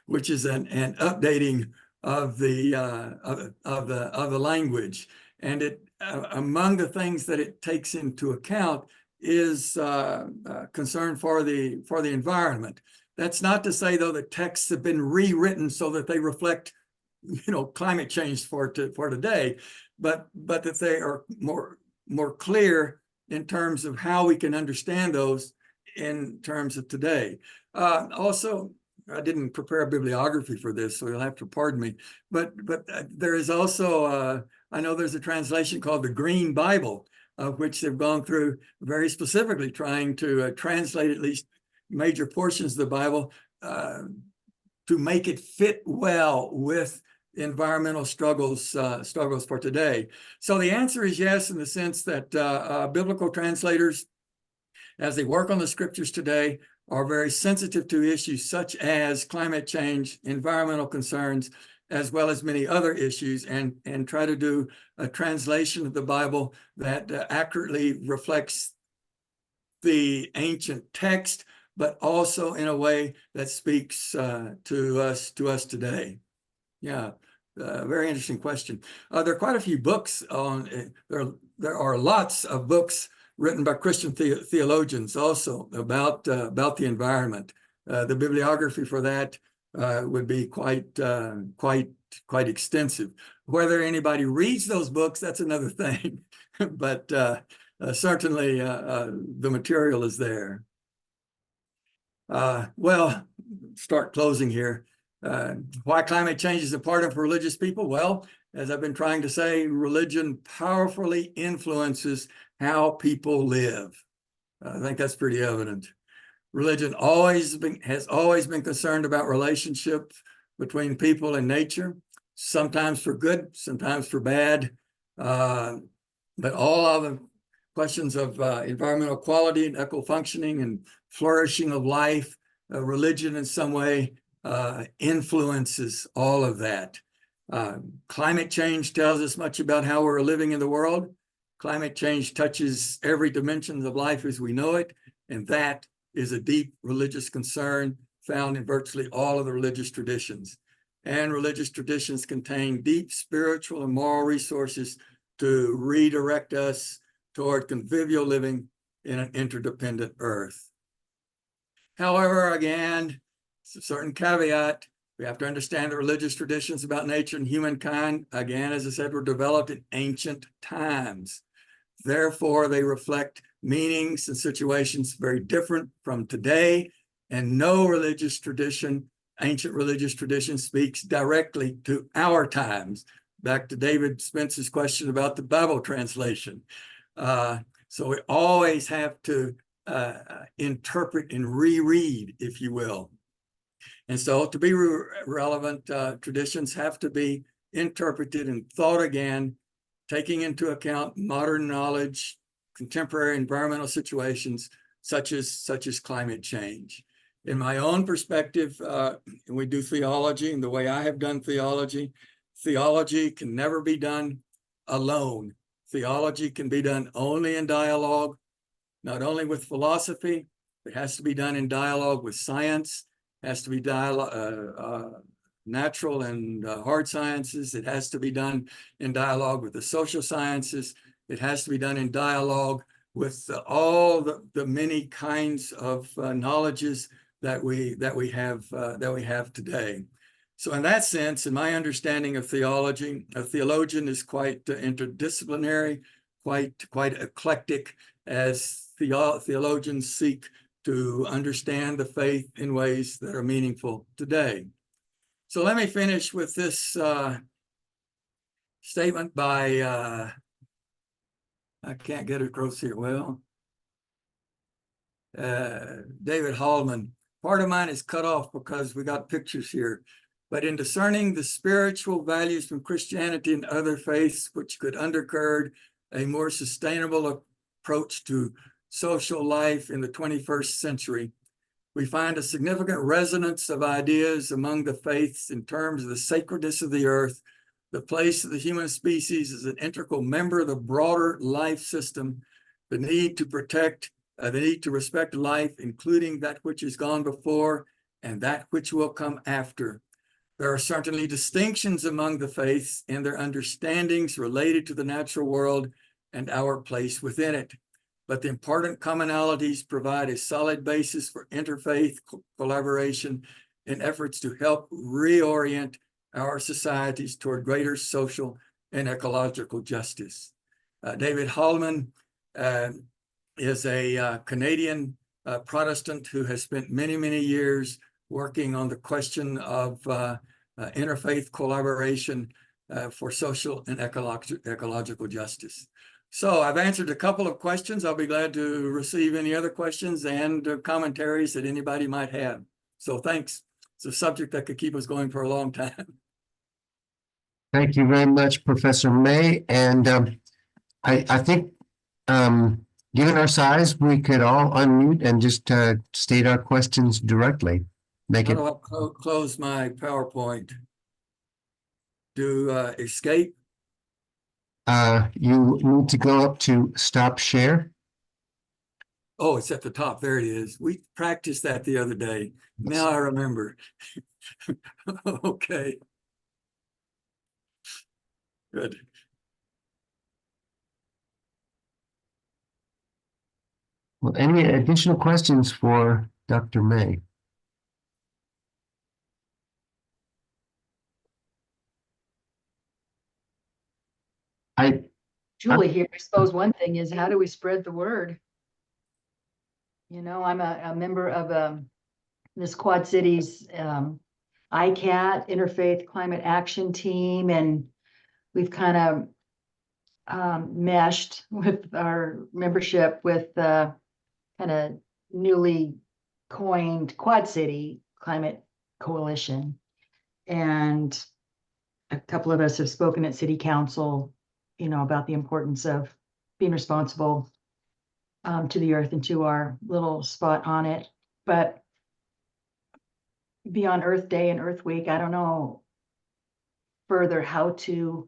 which is an updating of the language. And it among the things that it takes into account is concern for the environment. That's not to say, though, that texts have been rewritten so that they reflect climate change for today, but that they are more clear in terms of how we can understand those in terms of today. Also, I didn't prepare a bibliography for this, so you'll have to pardon me. But there is also, I know there's a translation called the Green Bible, which they've gone through very specifically trying to translate at least major portions of the Bible to make it fit well with environmental struggles for today. So the answer is yes, in the sense that biblical translators, as they work on the scriptures today, are very sensitive to issues such as climate change, environmental concerns, as well as many other issues, and try to do a translation of the Bible that accurately reflects the ancient text, but also in a way that speaks to us today. Yeah, very interesting question. There are quite a few books on, there are lots of books written by Christian theologians also about the environment. The bibliography for that would be quite extensive. Whether anybody reads those books, that's another thing. But certainly the material is there. Well, start closing here. Why climate change is important for religious people? Well, as I've been trying to say, religion powerfully influences how people live. I think that's pretty evident. Religion has always been concerned about relationship between people and nature, sometimes for good, sometimes for bad. But all of the questions of environmental quality and eco-functioning and flourishing of life, religion in some way influences all of that. Climate change tells us much about how we're living in the world. Climate change touches every dimension of life as we know it, and that is a deep religious concern found in virtually all of the religious traditions. And religious traditions contain deep spiritual and moral resources to redirect us toward convivial living in an interdependent earth. However, again, it's a certain caveat. We have to understand that religious traditions about nature and humankind, again, as I said, were developed in ancient times. Therefore, they reflect meanings and situations very different from today, and no religious tradition, ancient religious tradition, speaks directly to our times. Back to David Spence's question about the Bible translation. So we always have to interpret and reread, if you will. And so to be relevant, traditions have to be interpreted and thought again, taking into account modern knowledge, contemporary environmental situations, such as climate change. In my own perspective, we do theology, and the way I have done theology can never be done alone. Theology can be done only in dialogue, not only with philosophy, it has to be done in dialogue with science, has to be natural and hard sciences. It has to be done in dialogue with the social sciences. It has to be done in dialogue with all the many kinds of knowledges that we have today. So in that sense, in my understanding of theology, a theologian is quite interdisciplinary, quite eclectic, as theologians seek to understand the faith in ways that are meaningful today. So let me finish with this statement by, I can't get it across here well, David Hallman. Part of mine is cut off because we got pictures here. But in discerning the spiritual values from Christianity and other faiths, which could undergird a more sustainable approach to social life in the 21st century, we find a significant resonance of ideas among the faiths in terms of the sacredness of the earth, the place of the human species as an integral member of the broader life system, the need to protect, the need to respect life, including that which has gone before and that which will come after. There are certainly distinctions among the faiths in their understandings related to the natural world and our place within it. But the important commonalities provide a solid basis for interfaith collaboration in efforts to help reorient our societies toward greater social and ecological justice. David Hallman is a Canadian Protestant who has spent many, many years working on the question of interfaith collaboration for social and ecological justice. So I've answered a couple of questions. I'll be glad to receive any other questions and commentaries that anybody might have. So thanks. It's a subject that could keep us going for a long time. Thank you very much, Professor May. And I think, given our size, we could all unmute and just state our questions directly. Make How it. do I close my PowerPoint? Do escape? You need to go up to stop share. Oh, it's at the top. There it is. We practiced that the other day. Now I remember. Okay. Good. Well, any additional questions for Dr. May? Julie here, I suppose one thing is, how do we spread the word? You know, I'm a member of this Quad Cities ICAT, Interfaith Climate Action Team, and we've kind of meshed with our membership with kind of newly coined Quad City Climate Coalition. And a couple of us have spoken at City Council, you know, about the importance of being responsible to the earth and to our little spot on it. But beyond Earth Day and Earth Week, I don't know further how to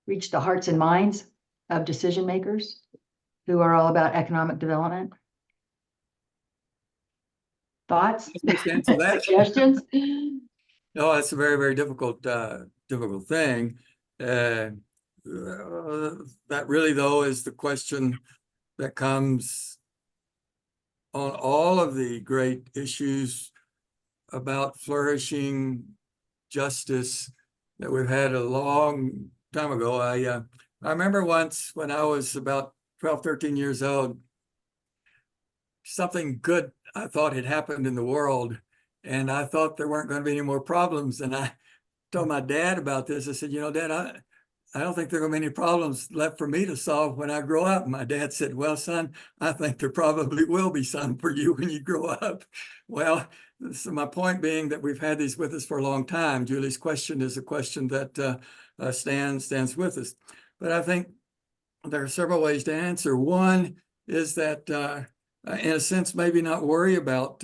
reach the hearts and minds of decision makers who are all about economic development. Thoughts? Let's answer that. Suggestions? No, it's a very, very difficult thing. That really, though, is the question that comes on all of the great issues about flourishing justice that we've had a long time ago. I remember once when I was about 12, 13 years old, something good I thought had happened in the world, and I thought there weren't going to be any more problems. And I told my dad about this. I said, you know, Dad, I don't think there are going to be any problems left for me to solve when I grow up. And my dad said, well, son, I think there probably will be some for you when you grow up. Well, so my point being that we've had these with us for a long time. Julie's question is a question that stands with us. But I think there are several ways to answer. One is that, in a sense, maybe not worry about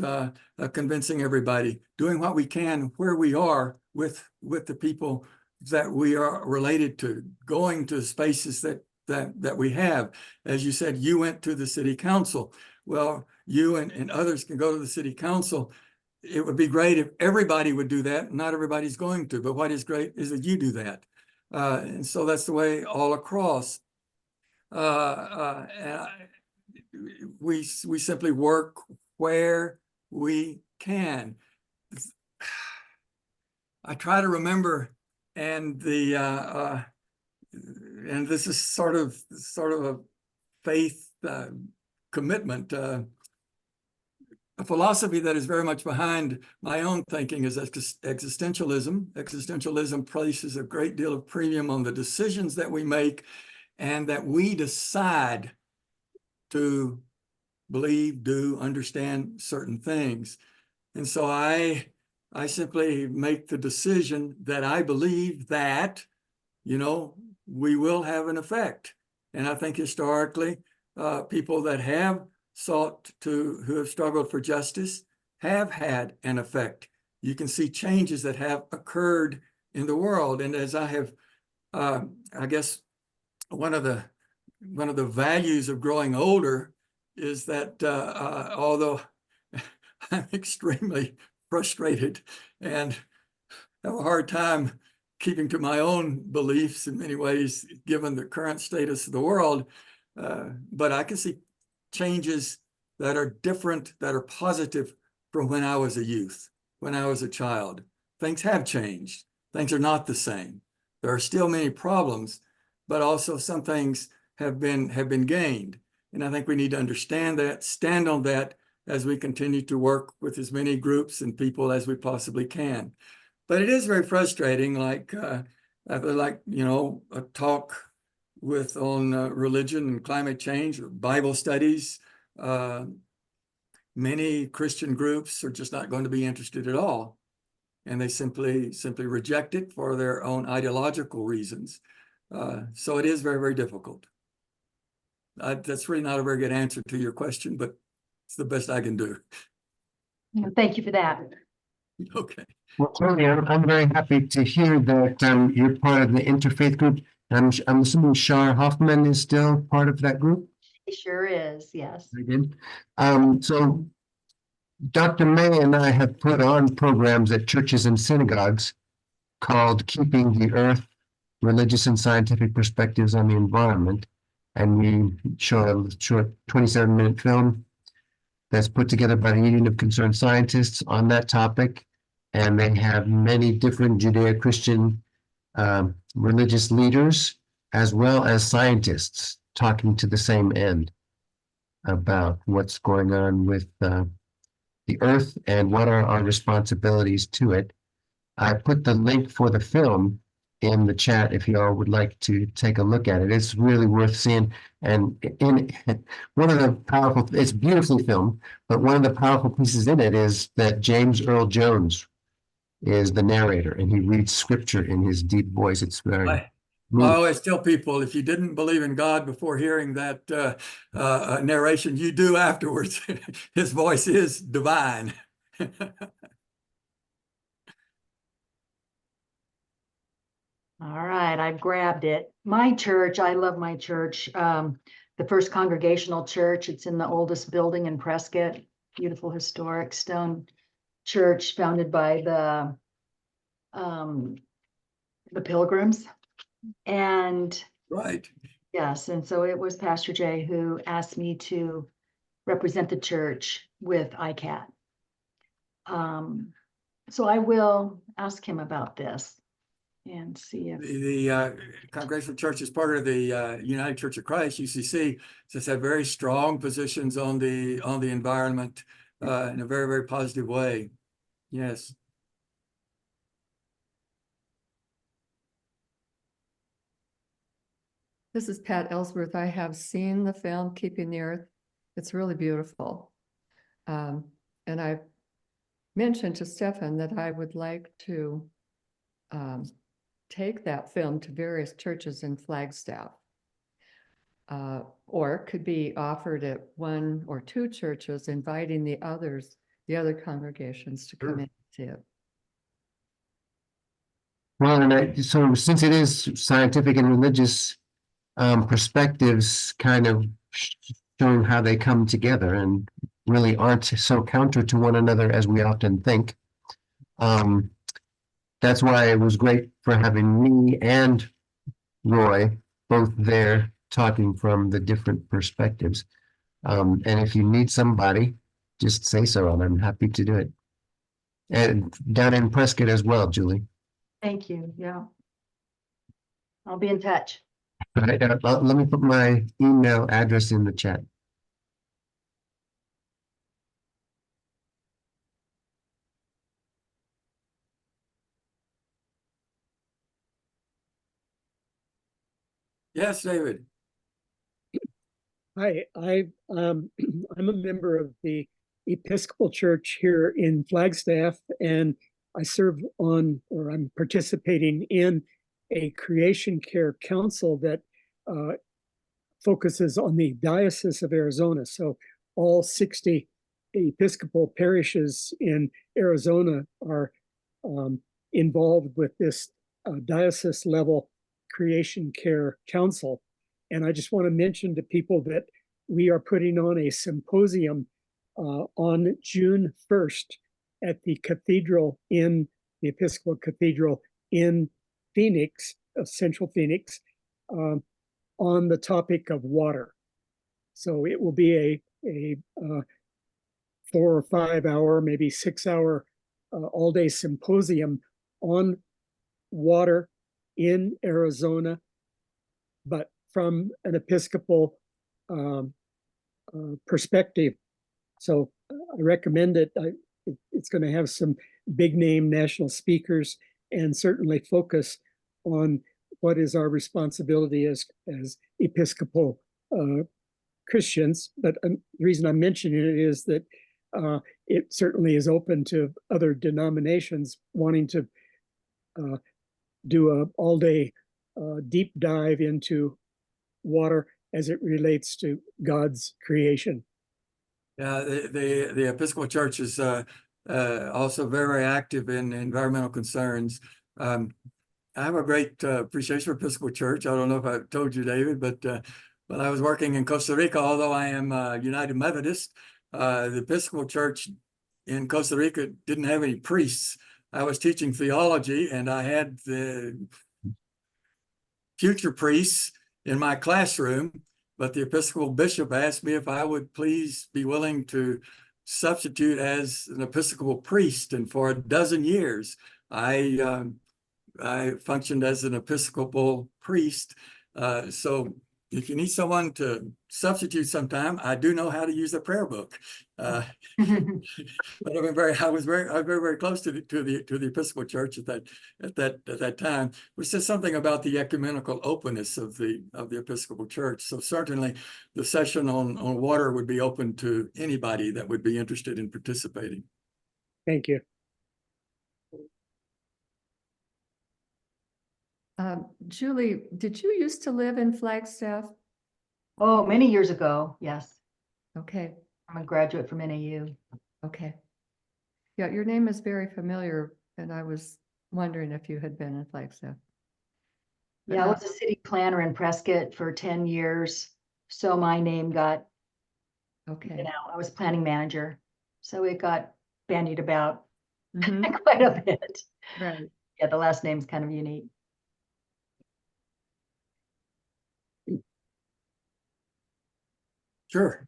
convincing everybody, doing what we can where we are with the people that we are related to, going to spaces that we have. As you said, you went to the city council. Well, you and others can go to the city council. It would be great if everybody would do that. Not everybody's going to, but what is great is that you do that. And so that's the way all across. We simply work where we can. I try to remember, and and this is sort of a faith commitment. A philosophy that is very much behind my own thinking is existentialism. Existentialism places a great deal of premium on the decisions that we make, and that we decide to believe, do, understand certain things. And so I simply make the decision that I believe that, you know, we will have an effect. And I think historically, people that have who have struggled for justice have had an effect. You can see changes that have occurred in the world. And as I have, I guess one of the values of growing older is that although I'm extremely frustrated and have a hard time keeping to my own beliefs in many ways, given the current status of the world, but I can see changes that are different, that are positive from when I was a youth, when I was a child. Things have changed. things are not the same. There are still many problems, but also some things have been gained. And I think we need to understand that, stand on that as we continue to work with as many groups and people as we possibly can. But it is very frustrating, like a talk on religion and climate change or Bible studies. Many Christian groups are just not going to be interested at all. And they simply reject it for their own ideological reasons. So it is very, very difficult. That's really not a very good answer to your question, but it's the best I can do. Thank you for that. Okay. Well, Tony, I'm very happy to hear that you're part of the interfaith group. I'm assuming Shar Hoffman is still part of that group. It sure is, yes. Very good. So Dr. May and I have put on programs at churches and synagogues called Keeping the Earth, Religious and Scientific Perspectives on the Environment. And we show a short 27-minute film that's put together by the Union of Concerned Scientists on that topic. And they have many different Judeo-Christian religious leaders, as well as scientists, talking to the same end about what's going on with the earth and what are our responsibilities to it. I put the link for the film in the chat if you all would like to take a look at it. It's really worth seeing. And in one of the powerful, it's beautifully filmed, but one of the powerful pieces in it is that James Earl Jones is the narrator, and he reads scripture in his deep voice. It's very I moving. always tell people, if you didn't believe in God before hearing that narration, you do afterwards. His voice is divine. All right, I've grabbed it. My church, I love my church. The First Congregational Church, it's in the oldest building in Prescott, beautiful historic stone church founded by the Pilgrims. And Right. yes, and so it was Pastor Jay who asked me to represent the church with ICAT. So I will ask him about this and see if The Congregational Church is part of the United Church of Christ, UCC. Just have very strong positions on the environment in a very, very positive way. Yes. This is Pat Ellsworth. I have seen the film Keeping the Earth. It's really beautiful. And I've mentioned to Stefan that I would like to take that film to various churches in Flagstaff. Or it could be offered at one or two churches, inviting the other congregations to come in and see it. Well, and so since it is scientific and religious perspectives kind of showing how they come together and really aren't so counter to one another as we often think. That's why it was great for having me and Roy both there talking from the different perspectives. And if you need somebody, just say so, and I'm happy to do it. And down in Prescott as well, Julie. thank you. Yeah. I'll be in touch. Right, let me put my email address in the chat. Yes, David. Hi, I'm a member of the Episcopal Church here in Flagstaff, and I serve on, or I'm participating in a creation care council that focuses on the Diocese of Arizona. So all 60 Episcopal parishes in Arizona are involved with this diocese level creation care council. And I just want to mention to people that we are putting on a symposium on June 1st at the cathedral in the Episcopal Cathedral in Phoenix, Central Phoenix, on the topic of water. So it will be a 4 or 5 hour, maybe 6 hour all day symposium on water in Arizona, but from an Episcopal perspective. So I recommend it. It's going to have some big name national speakers and certainly focus on what is our responsibility as Episcopal Christians. But the reason I'm mentioning it is that it certainly is open to other denominations wanting to do a all-day deep dive into water as it relates to God's creation. Yeah, the Episcopal Church is also very active in environmental concerns. I have a great appreciation for Episcopal Church. I don't know if I told you, David, but when I was working in Costa Rica, although I am United Methodist, the Episcopal Church in Costa Rica didn't have any priests. I was teaching theology, and I had the future priests in my classroom, but the Episcopal bishop asked me if I would please be willing to substitute as an Episcopal priest. And for a dozen years, I functioned as an Episcopal priest. So if you need someone to substitute sometime, I do know how to use a prayer book. But I was very close to the Episcopal Church at that time, which says something about the ecumenical openness of the Episcopal Church. So certainly the session on water would be open to anybody that would be interested in participating. Thank you. Julie, did you used to live in Flagstaff? Oh, many years ago, yes. Okay, I'm a graduate from NAU. okay. Yeah, your name is very familiar, and I was wondering if you had been in Flagstaff. But Yeah, I not- was a city planner in Prescott for 10 years. So my name got, Okay. I was planning manager. So it got bandied about Mhm, quite a bit. right. Yeah, the last name's kind of unique. Sure.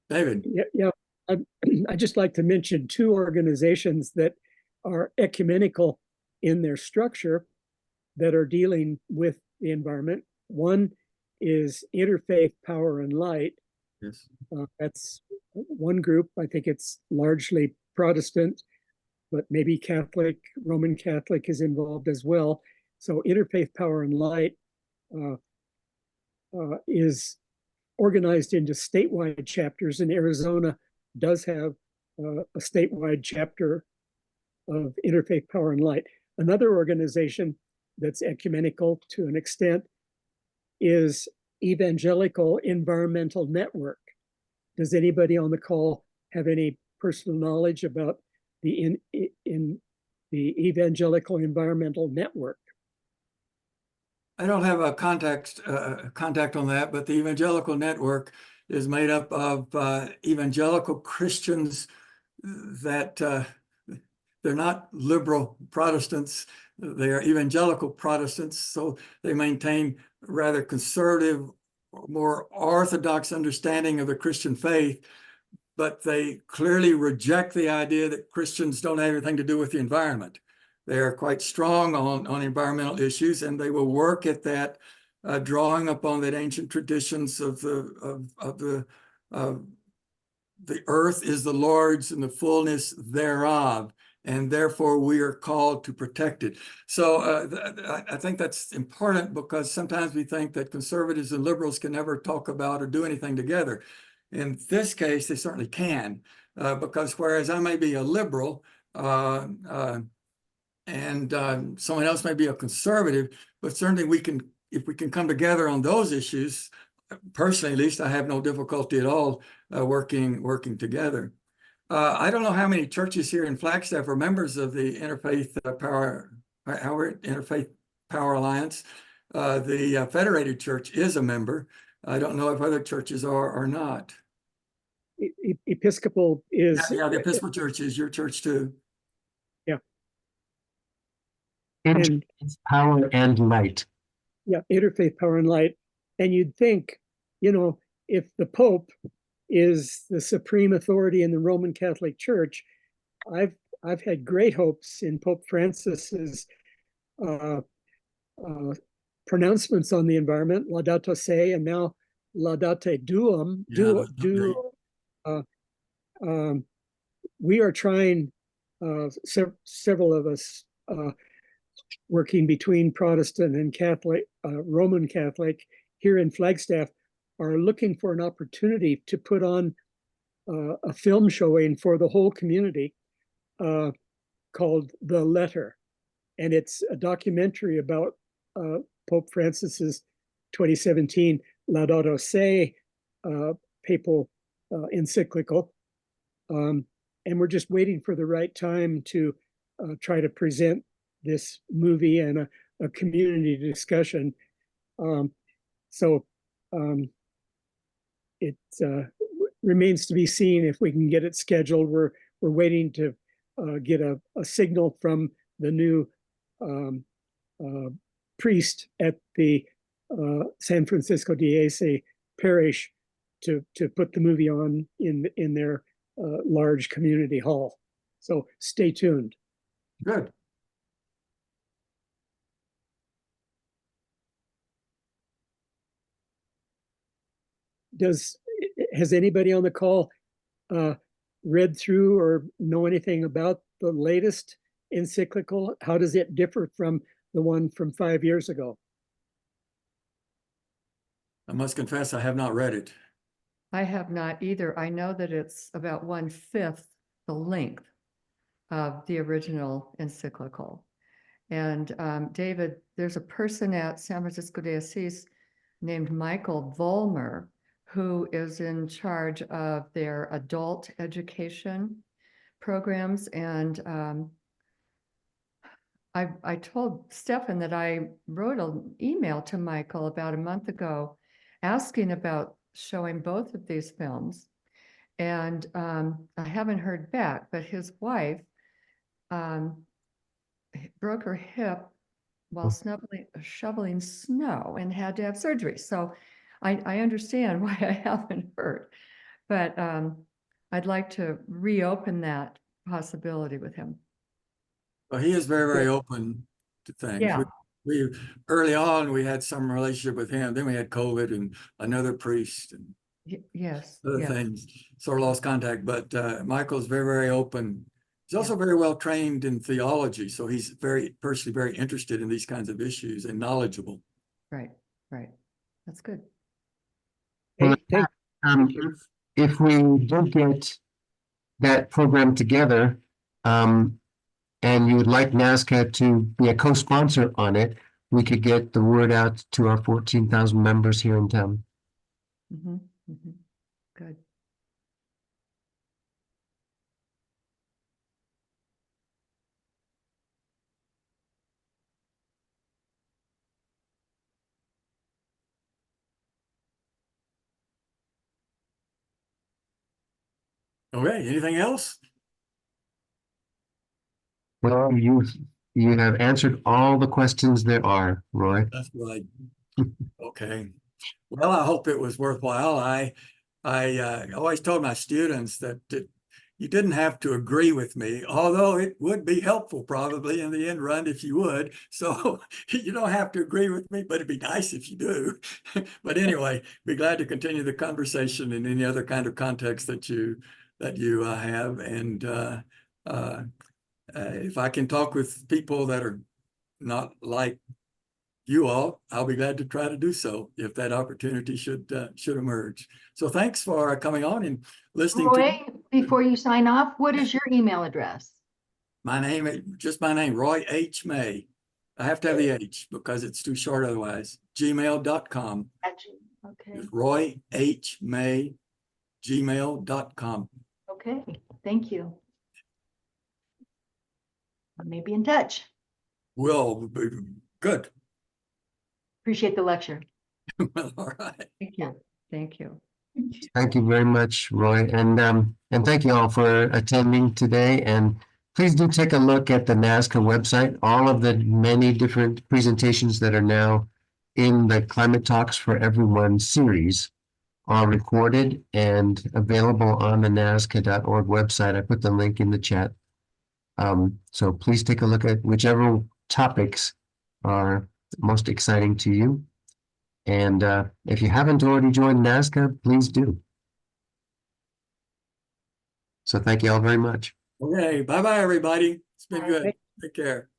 David. Yeah. I just like to mention two organizations that are ecumenical in their structure that are dealing with the environment. One is Interfaith Power and Light. Yes. That's one group. I think it's largely Protestant, but maybe Catholic, Roman Catholic is involved as well. So Interfaith Power and Light is organized into statewide chapters, and Arizona does have a statewide chapter of Interfaith Power and Light. Another organization that's ecumenical to an extent is Evangelical Environmental Network. Does anybody on the call have any personal knowledge about the Evangelical Environmental Network? I don't have a contact on that, but the Evangelical Network is made up of evangelical Christians that they're not liberal Protestants. They are evangelical Protestants, so they maintain rather conservative, more orthodox understanding of the Christian faith, but they clearly reject the idea that Christians don't have anything to do with the environment. They are quite strong on environmental issues, and they will work at that, drawing upon that ancient traditions of the earth is the Lord's and the fullness thereof, and therefore we are called to protect it. So I think that's important, because sometimes we think that conservatives and liberals can never talk about or do anything together. In this case, they certainly can, because whereas I may be a liberal, and someone else may be a conservative, but certainly if we can come together on those issues, personally, at least, I have no difficulty at all working together. I don't know how many churches here in Flagstaff are members of the Interfaith Power Alliance. The Federated Church is a member. I don't know if other churches are or not. Episcopal is. Yeah, the Episcopal Church is your church too. And Power and Light. yeah, Interfaith Power and Light. And you'd think, if the Pope is the supreme authority in the Roman Catholic Church, I've had great hopes in Pope Francis's uh, uh, pronouncements on the environment, Laudato Si, and now Laudate Deum. Yeah, that's great. Uh, um, we are trying, several of us working between Protestant and Catholic, Roman Catholic here in Flagstaff, are looking for an opportunity to put on a film showing for the whole community called The Letter. And it's a documentary about Pope Francis's 2017 Laudato Si papal encyclical. And we're just waiting for the right time to try to present this movie and a community discussion. It remains to be seen if we can get it scheduled. We're waiting to get a signal from the new priest at the San Francisco Diocese parish to put the movie on in their large community hall. So stay tuned. Good. Has anybody on the call read through or know anything about the latest encyclical? How does it differ from the one from 5 years ago? I must confess, I have not read it. I have not either. I know that it's about 1/5 the length of the original encyclical. And David, there's a person at San Francisco Diocese named Michael Vollmer, who is in charge of their adult education programs. And I told Stefan that I wrote an email to Michael about a month ago asking about showing both of these films. And I haven't heard back, but his wife broke her hip while shoveling snow and had to have surgery. So I understand why I haven't heard, but I'd like to reopen that possibility with him. Well, he is very, very open to things. Yeah. We early on, we had some relationship with him. Then we had COVID and another priest and Yes. other Yes. things. Sort of lost contact, but Michael's very, very open. He's also very well trained in theology. So he's personally very interested in these kinds of issues and knowledgeable. Right. That's good. Hey, If we do get that program together, and you would like NASCA to be a co-sponsor on it, we could get the word out to our 14,000 members here in town. Good. Okay, anything else? Well, you have answered all the questions there are, Roy. That's right. Okay. Well, I hope it was worthwhile. I always told my students that you didn't have to agree with me, although it would be helpful probably in the end run if you would. So you don't have to agree with me, but it'd be nice if you do. But anyway, be glad to continue the conversation in any other kind of context that you have. And if I can talk with people that are not like you all, I'll be glad to try to do so if that opportunity should emerge. So thanks for coming on and listening. Roy, before you sign off, what is your email address? My name, just my name, Roy H. May. I have to have the H because it's too short otherwise. gmail.com. Okay. Roy H. May, gmail.com. Okay, thank you. I may be in touch. Well, good. Appreciate the lecture. Well, all right. Thank you. Thank you. Thank you very much, Roy. And thank you all for attending today. And please do take a look at the NASCA website. All of the many different presentations that are now in the Climate Talks for Everyone series are recorded and available on the NASCA.org website. I put the link in the chat. So please take a look at whichever topics are most exciting to you. And if you haven't already joined NASCA, please do. So thank you all very much. Okay, bye-bye, everybody. It's been Bye. good. Take care.